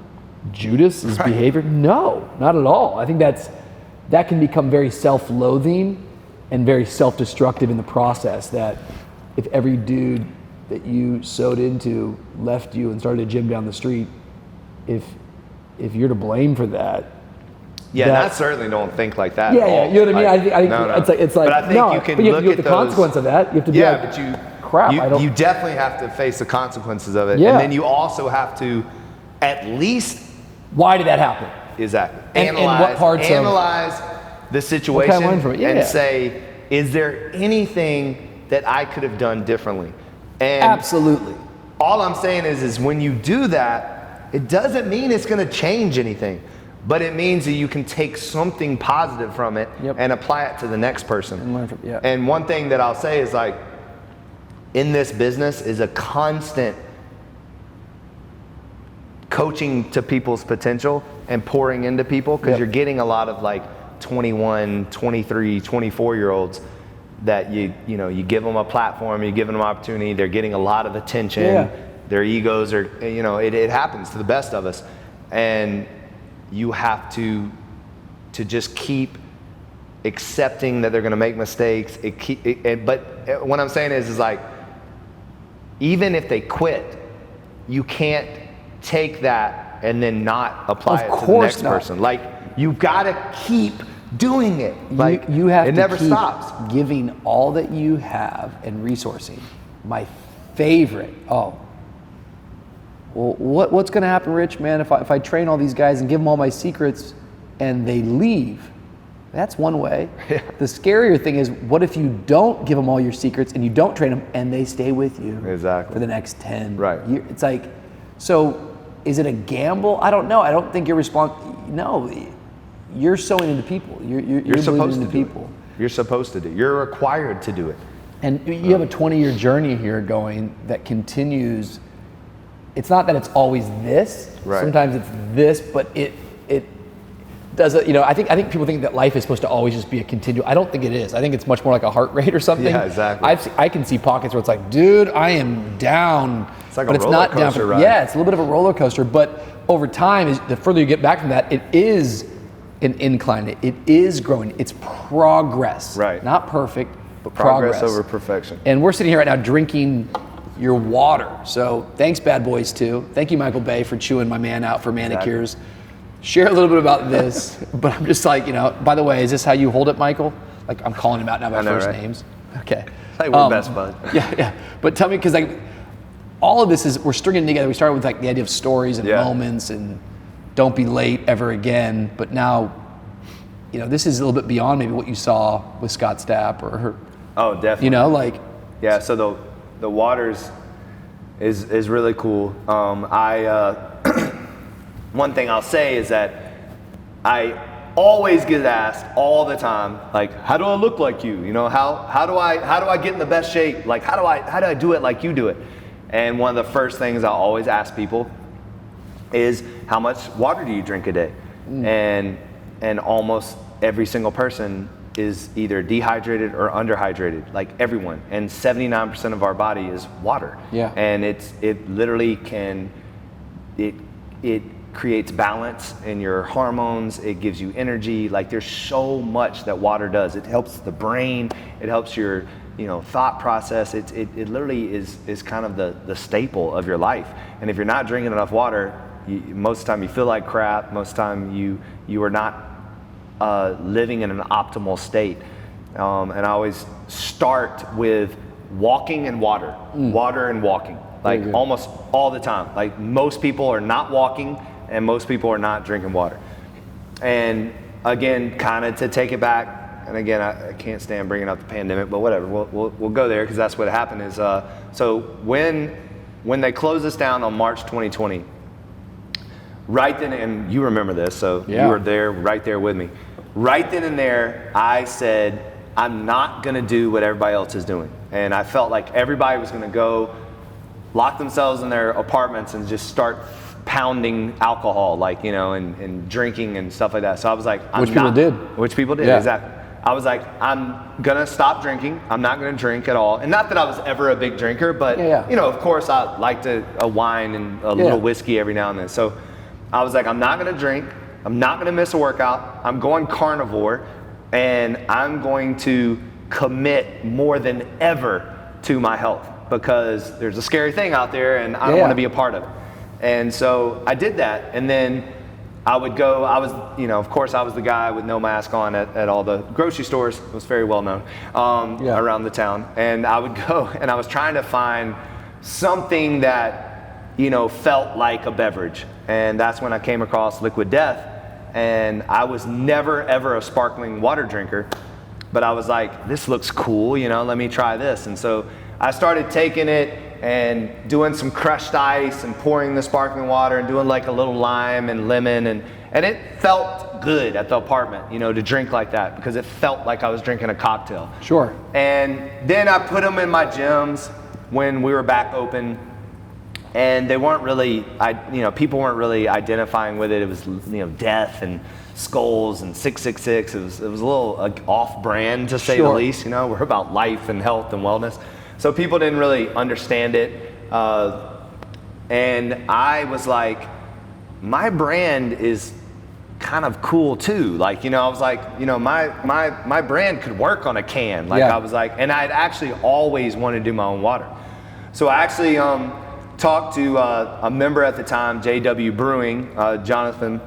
C: Judas's behavior? No, not at all. I think that's that can become very self-loathing and very self-destructive in the process. That if every dude that you sewed into left you and started a gym down the street, if you're to blame for that.
A: Yeah, and I certainly don't think like that.
C: Yeah, you know what I mean. I think
A: no.
C: it's like
A: but I think you can
C: but you have
A: look
C: to
A: at
C: the consequence of that. You have to be like,
A: but
C: crap.
A: you definitely have to face the consequences of it,
C: Yeah.
A: and then you also have to at least
C: why did that happen?
A: exactly
C: And what parts
A: analyze the situation
C: learn from it? Yeah.
A: and say, is there anything that I could have done differently? And
C: Absolutely.
A: all I'm saying is when you do that, it doesn't mean it's going to change anything, but it means that you can take something positive from it and apply it to the next person.
C: And learn from it, yeah.
A: And one thing that I'll say is like, in this business is a constant coaching to people's potential and pouring into people, because you're getting a lot of like 21, 23, 24-year-olds that you give them a platform, you give them an opportunity, they're getting a lot of attention, their egos are, it happens to the best of us. And you have to just keep accepting that they're going to make mistakes. But what I'm saying is like, even if they quit, you can't take that and then not apply it to the next person. Like, you've got to keep doing it. Like,
C: you have
A: it
C: to
A: never
C: keep
A: stops.
C: giving all that you have and resourcing. My favorite. Well, what's going to happen, Rich, man, if I train all these guys and give them all my secrets and they leave? That's one way.
A: Yeah.
C: The scarier thing is, what if you don't give them all your secrets and you don't train them and they stay with you for the next 10 years? It's like, so is it a gamble? I don't know. I don't think you're no, you're sowing into people. You're
A: supposed
C: into
A: to do
C: people.
A: it. You're supposed to do it. You're required to do it.
C: And you have a 20-year journey here going that continues. It's not that it's always this.
A: Right.
C: Sometimes it's this, but it does it. I think people think that life is supposed to always just be a continual. I don't think it is. I think it's much more like a heart rate or something.
A: Yeah, exactly.
C: I can see pockets where it's like, dude, I am down.
A: It's like
C: but
A: a
C: it's
A: roller
C: not down.
A: coaster ride.
C: Yeah, it's a little bit of a roller coaster. But over time, the further you get back from that, it is an incline. It is growing. It's progress.
A: Right.
C: Not perfect, but
A: Progress over perfection.
C: And we're sitting here right now drinking your water. So thanks, bad boys, too. Thank you, Michael Bay, for chewing my man out for manicures.
A: Exactly.
C: Share a little bit about this, but I'm just like, by the way, is this how you hold it, Michael? Like, I'm calling him out now by first names. Okay.
A: Like, we're best buds.
C: Yeah. But tell me, because like, all of this we're stringing together. We started with like the idea of stories and moments and don't be late ever again. But now, this is a little bit beyond maybe what you saw with Scott Stapp or
A: Oh, definitely.
C: Yeah,
A: so the waters is really cool. One thing I'll say is that I always get asked all the time, like, how do I look like you? How do I get in the best shape? Like, how do I do it like you do it? And one of the first things I always ask people is, how much water do you drink a day? And almost every single person is either dehydrated or underhydrated, like everyone. And 79% of our body is water.
C: Yeah.
A: And it literally it creates balance in your hormones. It gives you energy. Like, there's so much that water does. It helps the brain. It helps your thought process. It literally is kind of the staple of your life. And if you're not drinking enough water, most of the time you feel like crap. Most of the time you are not living in an optimal state. And I always start with walking and water. Water and walking. Like, almost all the time. Like, most people are not walking and most people are not drinking water. And again, kind of to take it back, and again, I can't stand bringing up the pandemic, but whatever, we'll go there, because that's what happened is, so when they closed us down on March 2020, right then, and you remember this, so you were there, right there with me. Right then and there, I said, I'm not gonna do what everybody else is doing. And I felt like everybody was gonna go lock themselves in their apartments and just start pounding alcohol, like, and drinking and stuff like that. So I was like, Which people did,
C: yeah.
A: exactly. I was like, I'm gonna stop drinking. I'm not gonna drink at all. And not that I was ever a big drinker, but of course I liked a wine and a little whiskey every now and then. So I was like, I'm not gonna drink. I'm not going to miss a workout. I'm going carnivore, and I'm going to commit more than ever to my health, because there's a scary thing out there and I don't want to be a part of it. And so I did that, and then I would go, of course I was the guy with no mask on at all the grocery stores. It was very well known around the town. And I would go, and I was trying to find something that, felt like a beverage. And that's when I came across Liquid Death. And I was never ever a sparkling water drinker, but I was like, this looks cool, let me try this. And so I started taking it and doing some crushed ice and pouring the sparkling water and doing like a little lime and lemon, and it felt good at the apartment, to drink like that, because it felt like I was drinking a cocktail.
B: Sure.
A: And then I put them in my gyms when we were back open, and they weren't really, people weren't really identifying with it. It was, death and skulls and 666. It was a little off-brand, to say the least. We're about life and health and wellness. So people didn't really understand it. And I was like, my brand is kind of cool too. I was like, my brand could work on a can. I was like, and I'd actually always wanted to do my own water. So I actually talked to a member at the time, JW Brewing, Jonathan,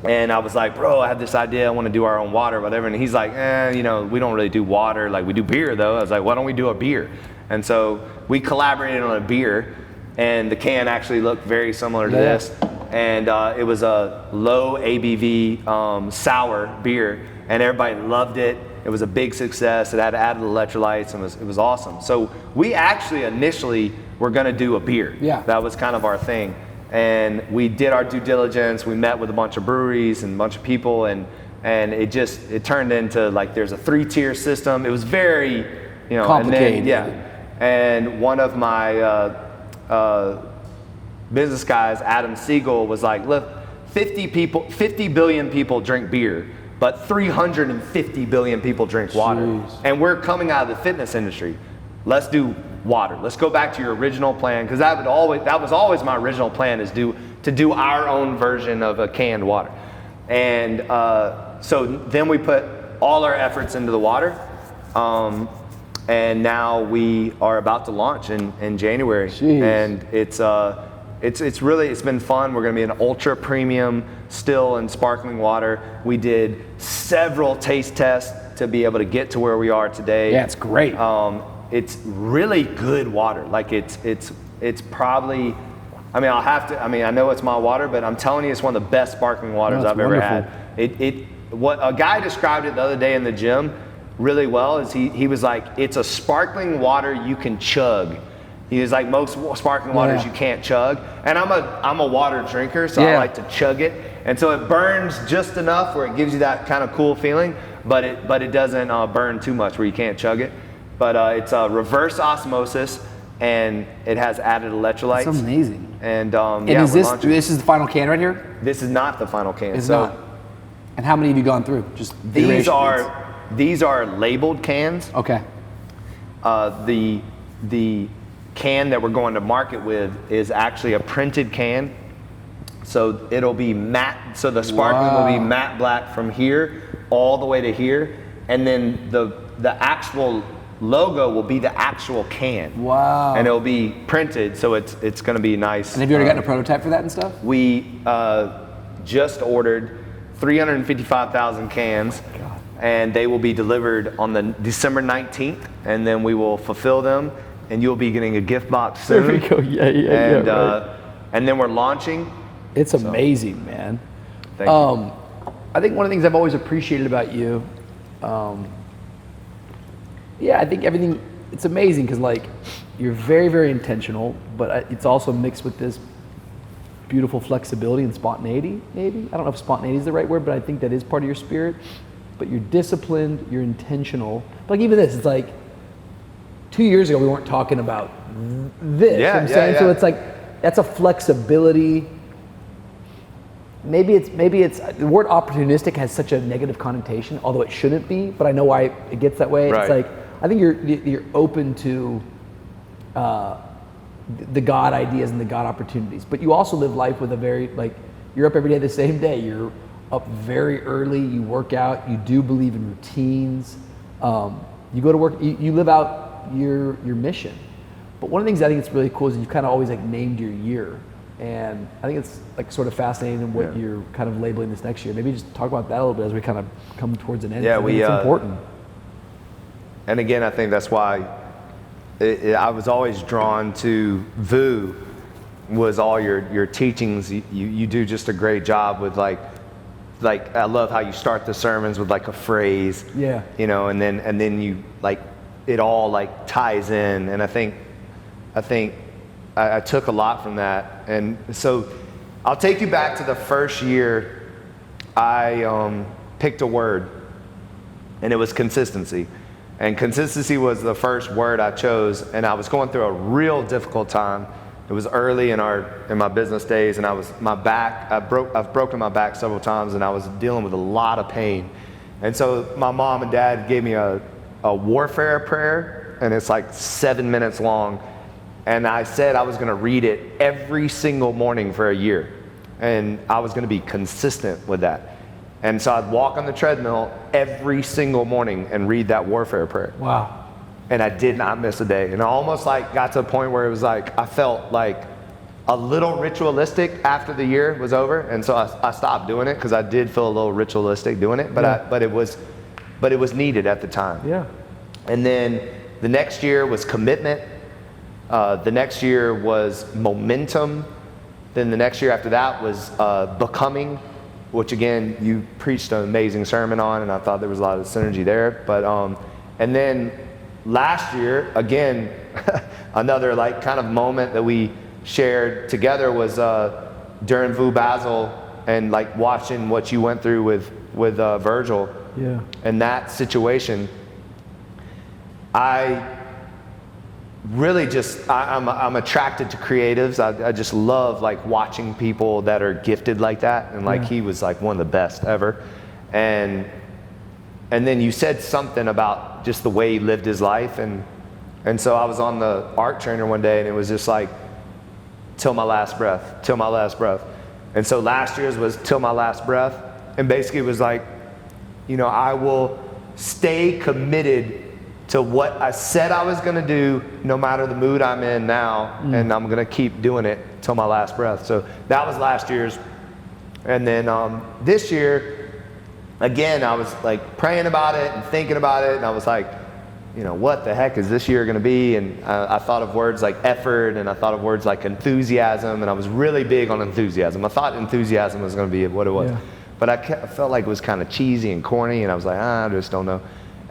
A: and I was like, bro, I have this idea, I want to do our own water, whatever. And he's like, we don't really do water, we do beer though. I was like, why don't we do a beer? And so we collaborated on a beer, and the can actually looked very similar to this. And it was a low ABV sour beer, and everybody loved it. It was a big success. It had added electrolytes, and it was awesome. So we actually initially were going to do a beer.
B: Yeah.
A: That was kind of our thing. And we did our due diligence. We met with a bunch of breweries and a bunch of people, and it turned into there's a 3-tier system. It was very,
B: complicated.
A: And one of my business guys, Adam Siegel, was like, look, 50 billion people drink beer, but 350 billion people drink water.
B: Jeez.
A: And we're coming out of the fitness industry. Let's do water. Let's go back to your original plan, because that was always my original plan, is to do our own version of a canned water. And so then we put all our efforts into the water, and now we are about to launch in January.
B: Jeez.
A: And it's been fun. We're going to be an ultra premium still and sparkling water. We did several taste tests to be able to get to where we are today.
B: Yeah, it's great.
A: It's really good water. It's probably, I know it's my water, but I'm telling you, it's one of the best sparkling waters I've ever had. What a guy described it the other day in the gym really well is he was like, it's a sparkling water you can chug. He was like, most sparkling waters you can't chug. And I'm a water drinker, so I like to chug it. And so it burns just enough where it gives you that kind of cool feeling, but it doesn't burn too much where you can't chug it. But it's a reverse osmosis, and it has added electrolytes.
B: That's amazing.
A: And
B: is this is the final can right here?
A: This is not the final can.
B: It's not. And how many have you gone through? Just
A: these are labeled cans.
B: Okay.
A: The can that we're going to market with is actually a printed can. So it'll be matte. So the sparkling will be matte black from here all the way to here, and then the actual logo will be the actual can.
B: Wow.
A: And it'll be printed, so it's going to be nice.
B: And have you already gotten a prototype for that and stuff?
A: We just ordered 355,000 cans, and they will be delivered on the December 19th, and then we will fulfill them, and you'll be getting a gift box soon.
B: There we go. Yeah.
A: And then we're launching.
B: It's amazing, man.
A: Thank you.
B: I think one of the things I've always appreciated about you, I think everything, it's amazing because you're very, very intentional, but it's also mixed with this beautiful flexibility and spontaneity, maybe. I don't know if spontaneity is the right word, but I think that is part of your spirit. But you're disciplined, you're intentional. But even this, it's 2 years ago we weren't talking about this.
A: Yeah,
B: I'm saying? So it's that's a flexibility. Maybe it's the word opportunistic has such a negative connotation, although it shouldn't be, but I know why it gets that way.
A: Right.
B: It's I think you're open to the God ideas and the God opportunities, but you also live life with a very you're up every day the same day. You're
C: up very early, you work out, you do believe in routines, you go to work, you live out your mission. But one of the things I think it's really cool is you've kind of always like named your year. And I think it's like sort of fascinating what you're kind of labeling this next year. Maybe just talk about that a little bit as we kind of come towards an end.
A: Yeah,
C: I think it's important.
A: And again, I think that's why I was always drawn to Vous. Was all your teachings. You do just a great job with like I love how you start the sermons with like a phrase.
C: Yeah.
A: You know, and then you like it all like ties in. And I think I took a lot from that. And so I'll take you back to the first year I picked a word, and it was consistency. And consistency was the first word I chose, and I was going through a real difficult time. It was early in my business days, and I've broken my back several times, and I was dealing with a lot of pain. And so my mom and dad gave me a warfare prayer, and it's like 7 minutes long. And I said I was going to read it every single morning for a year, and I was going to be consistent with that. And so I'd walk on the treadmill every single morning and read that warfare prayer.
C: Wow.
A: And I did not miss a day. And I almost like got to a point where it was like I felt like a little ritualistic after the year was over, and so I stopped doing it because I did feel a little ritualistic doing it. But it was needed at the time.
C: Yeah.
A: And then the next year was commitment. The next year was momentum. Then the next year after that was becoming, which again you preached an amazing sermon on, and I thought there was a lot of synergy there. But and then last year, again, another like kind of moment that we shared together was during Vous Basel, and like watching what you went through with Virgil.
C: Yeah.
A: And that situation, I really just I'm attracted to creatives. I just love like watching people that are gifted like that, and like he was like one of the best ever. And then you said something about just the way he lived his life, and so I was on the art trainer one day, and it was just like till my last breath, till my last breath. And so last year's was till my last breath, and basically it was like, you know, I will stay committed to what I said I was going to do no matter the mood I'm in now, and I'm going to keep doing it till my last breath. So that was last year's. And then this year, again, I was like praying about it and thinking about it, and I was like, you know, what the heck is this year going to be? And I thought of words like effort, and I thought of words like enthusiasm, and I was really big on enthusiasm. I thought enthusiasm was going to be what it was. Yeah. But I felt like it was kind of cheesy and corny, and I was like, I just don't know.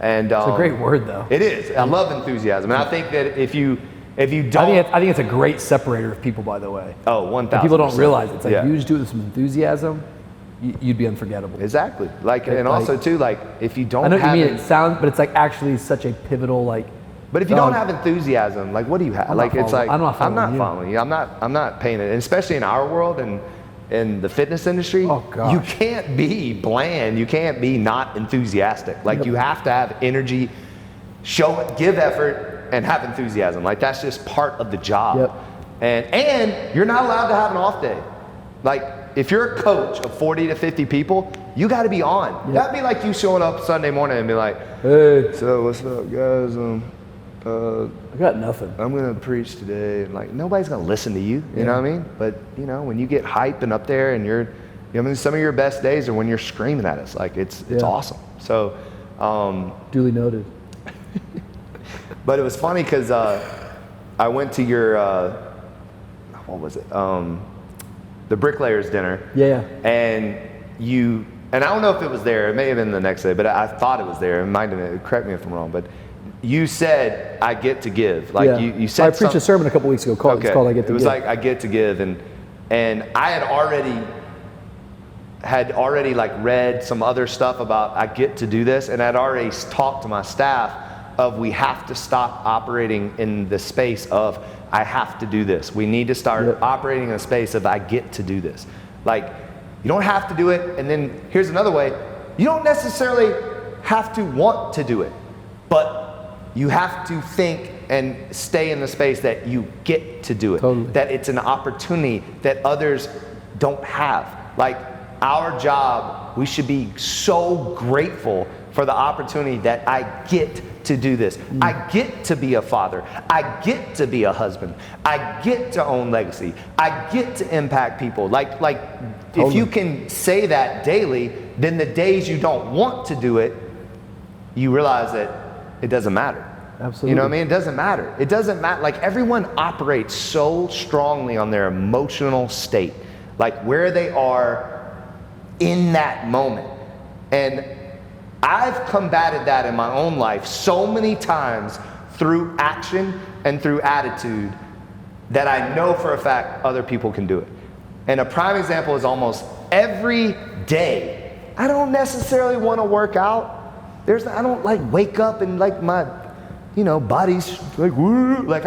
A: And
C: it's a great word, though.
A: It is. I love enthusiasm, and I think that if you don't,
C: I think it's a great separator of people. By the way.
A: Oh, 1,000%.
C: People don't realize it. It's like you just do it with some enthusiasm, you'd be unforgettable.
A: Exactly. Like, and also too, like if you don't.
C: I know what
A: have
C: you mean. It sounds, but it's like actually such a pivotal like.
A: But if you don't have enthusiasm, like what do you have? Like it's like
C: I'm not
A: following you. I'm not paying it, and especially in our world and in the fitness industry, you can't be bland. You can't be not enthusiastic. Like you have to have energy, give effort, and have enthusiasm. Like that's just part of the job. And you're not allowed to have an off day. Like if you're a coach of 40 to 50 people, you got to be on. That'd be like you showing up Sunday morning and be like, hey, so what's up, guys?
C: I got nothing.
A: I'm going to preach today. And like, nobody's going to listen to you, you know what I mean? But, you know, when you get hyped and up there and some of your best days are when you're screaming at us. Like, it's awesome. So,
C: duly noted.
A: But it was funny because I went to your, what was it? The Bricklayers dinner.
C: Yeah.
A: And I don't know if it was there. It may have been the next day, but I thought it was there. It might have been, correct me if I'm wrong, but you said, I get to give. Like you said.
C: I preached a sermon a couple weeks ago. It's called I Get to Give.
A: It was like, I get to give. And I had already like read some other stuff about I get to do this. And I'd already talked to my staff of we have to stop operating in the space of I have to do this. We need to start operating in a space of I get to do this. Like you don't have to do it. And then here's another way. You don't necessarily have to want to do it, but you have to think and stay in the space that you get to do it.
C: Totally.
A: That it's an opportunity that others don't have. Like our job, we should be so grateful for the opportunity that I get to do this. I get to be a father. I get to be a husband. I get to own legacy. I get to impact people. Like totally. If you can say that daily, then the days you don't want to do it, you realize that it doesn't matter.
C: Absolutely.
A: You know what I mean? It doesn't matter. It doesn't matter. Like, everyone operates so strongly on their emotional state, like where they are in that moment. And I've combated that in my own life so many times through action and through attitude that I know for a fact other people can do it. And a prime example is almost every day. I don't necessarily want to work out. I don't like wake up and like my, body's like, woo. Like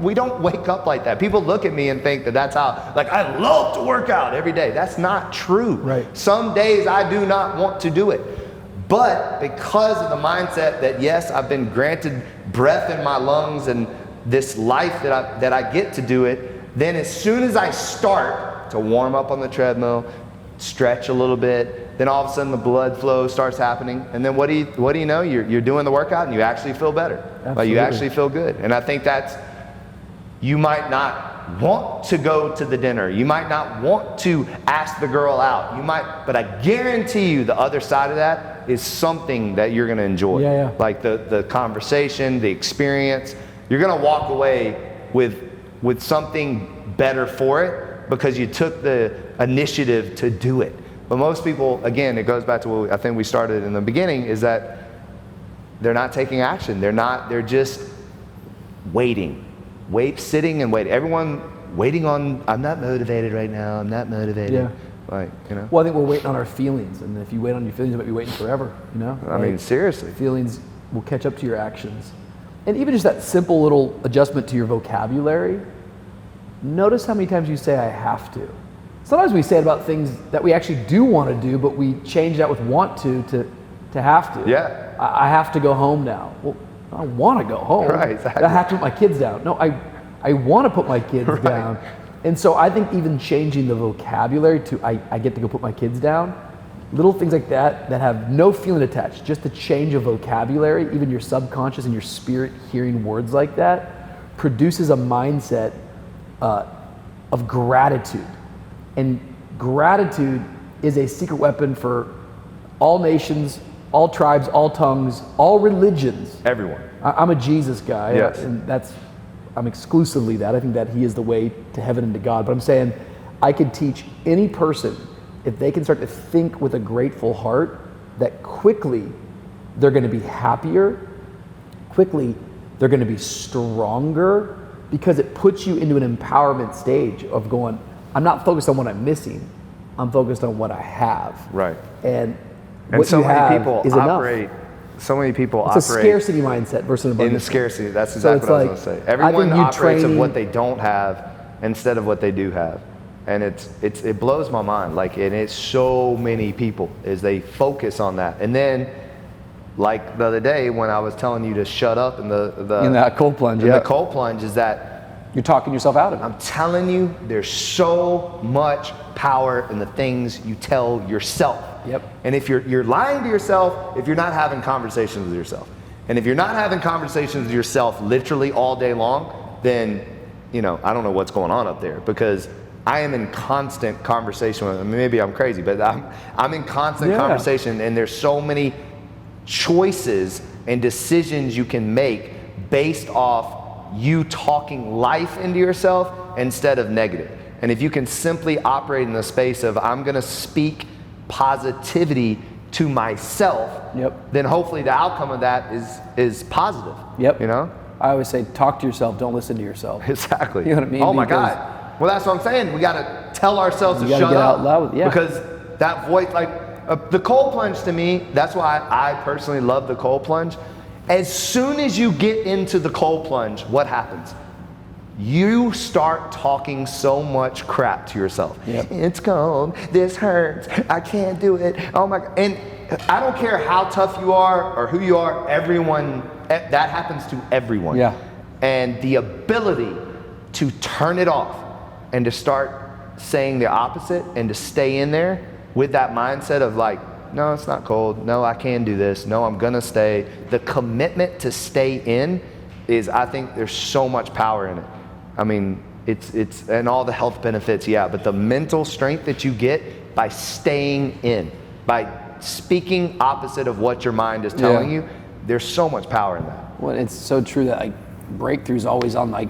A: we don't wake up like that. People look at me and think that that's how, like, I love to work out every day. That's not true.
C: Right.
A: Some days I do not want to do it. But because of the mindset that, yes, I've been granted breath in my lungs and this life that I get to do it, then as soon as I start to warm up on the treadmill, stretch a little bit, then all of a sudden the blood flow starts happening, and then what do you know? You're doing the workout and you actually feel better.
C: Absolutely.
A: Like, you actually feel good. And I think you might not want to go to the dinner. You might not want to ask the girl out. But I guarantee you the other side of that is something that you're going to enjoy.
C: Yeah.
A: Like the conversation, the experience. You're going to walk away with something better for it because you took the initiative to do it. But most people, again, it goes back to what I think we started in the beginning, is that they're not taking action. They're just sitting and waiting. Everyone waiting on, I'm not motivated right now, I'm not motivated.
C: Yeah.
A: Like,
C: Well, I think we're waiting on our feelings, and if you wait on your feelings, you might be waiting forever,
A: I mean, seriously.
C: Feelings will catch up to your actions. And even just that simple little adjustment to your vocabulary, notice how many times you say, I have to. Sometimes we say it about things that we actually do want to do, but we change that with want to have to.
A: Yeah.
C: I have to go home now. Well, I want to go home.
A: Right, exactly.
C: I have to put my kids down. No, I want to put my kids
A: Right.
C: down. And so I think even changing the vocabulary to I get to go put my kids down, little things like that have no feeling attached, just the change of vocabulary, even your subconscious and your spirit hearing words like that, produces a mindset of gratitude. And gratitude is a secret weapon for all nations, all tribes, all tongues, all religions.
A: Everyone.
C: I'm a Jesus guy,
A: Yes.
C: and I'm exclusively that. I think that he is the way to heaven and to God. But I'm saying I could teach any person, if they can start to think with a grateful heart, that quickly they're going to be happier, quickly they're going to be stronger, because it puts you into an empowerment stage of going, I'm not focused on what I'm missing, I'm focused on what I have.
A: Right.
C: And
A: And so many people
C: is
A: operate.
C: enough.
A: So many people
C: It's
A: operate
C: a scarcity mindset versus an
A: in
C: abundance.
A: scarcity. That's
C: So
A: exactly
C: it's
A: what I
C: like,
A: was going to say.
C: I
A: Everyone
C: think you
A: operates of
C: train-
A: what they don't have instead of what they do have, and it blows my mind. Like, and it's so many people is they focus on that, and then, like the other day when I was telling you to shut up in
B: In that cold plunge.
A: the cold plunge, is that
B: You're talking yourself out of it.
A: I'm telling you, there's so much power in the things you tell yourself.
C: Yep.
A: And if you're lying to yourself, if you're not having conversations with yourself, and if you're not having conversations with yourself literally all day long, then, I don't know what's going on up there, because I am in constant conversation with, maybe I'm crazy, but I'm in constant conversation, and there's so many choices and decisions you can make based off you talking life into yourself instead of negative. And if you can simply operate in the space of, I'm going to speak positivity to myself, then hopefully the outcome of that is positive.
C: Yep.
B: I always say, talk to yourself, don't listen to yourself.
A: Exactly.
B: You know what I mean?
A: Oh my
B: Because-
A: God. Well, that's what I'm saying. We got to tell ourselves to
B: You gotta
A: shut
B: get
A: up.
B: out loud, yeah.
A: Because that voice, like the cold plunge to me, that's why I personally love the cold plunge. As soon as you get into the cold plunge, what happens? You start talking so much crap to yourself.
B: Yep.
A: It's cold, this hurts, I can't do it, oh my God. And I don't care how tough you are or who you are, that happens to everyone.
B: Yeah.
A: And the ability to turn it off and to start saying the opposite and to stay in there with that mindset of like, no, it's not cold. No, I can do this. No, I'm gonna stay. The commitment to stay in is, I think there's so much power in it. I mean, it's and all the health benefits, yeah, but the mental strength that you get by staying in, by speaking opposite of what your mind is telling you, there's so much power in that.
B: Well, it's so true that like breakthrough's always on like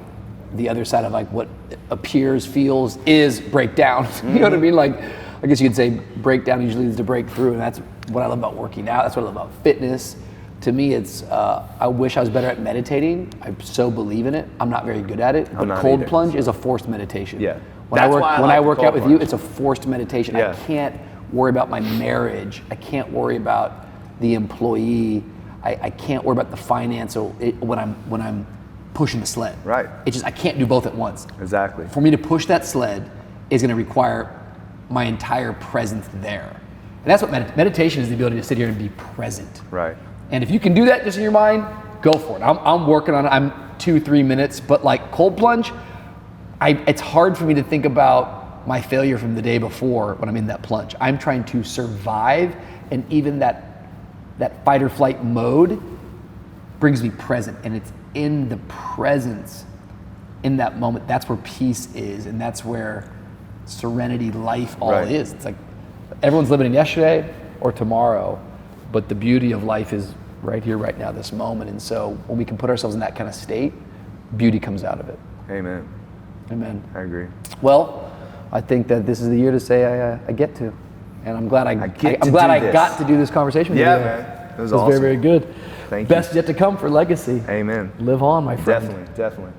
B: the other side of like what appears, feels, is breakdown. You know what I mean? Like, I guess you could say breakdown usually leads to breakthrough, and that's what I love about working out. That's what I love about fitness. To me, it's, I wish I was better at meditating. I so believe in it. I'm not very good at it, but cold plunge is a forced meditation.
A: Yeah.
B: When I work out with you, it's a forced meditation. I can't worry about my marriage. I can't worry about the employee. I can't worry about the financial when I'm pushing the sled.
A: Right.
B: It's just, I can't do both at once.
A: Exactly.
B: For me to push that sled is going to require my entire presence there. And that's what meditation is, the ability to sit here and be present.
A: Right.
B: And if you can do that just in your mind, go for it. I'm working on it. I'm 2-3 minutes, but like cold plunge, it's hard for me to think about my failure from the day before when I'm in that plunge. I'm trying to survive, and even that fight or flight mode brings me present, and it's in the presence, in that moment, that's where peace is, and that's where serenity, life all is. It's like everyone's living in yesterday or tomorrow, but the beauty of life is right here, right now, this moment. And so when we can put ourselves in that kind of state, beauty comes out of it.
A: Amen.
B: Amen.
A: I agree.
B: Well, I think that this is the year to say I get to, and I'm glad I got to do this conversation with you.
A: Yeah, man. It was awesome.
B: Very, very good.
A: Thank you.
B: Best yet to come for legacy.
A: Amen.
B: Live on, my friend.
A: Definitely.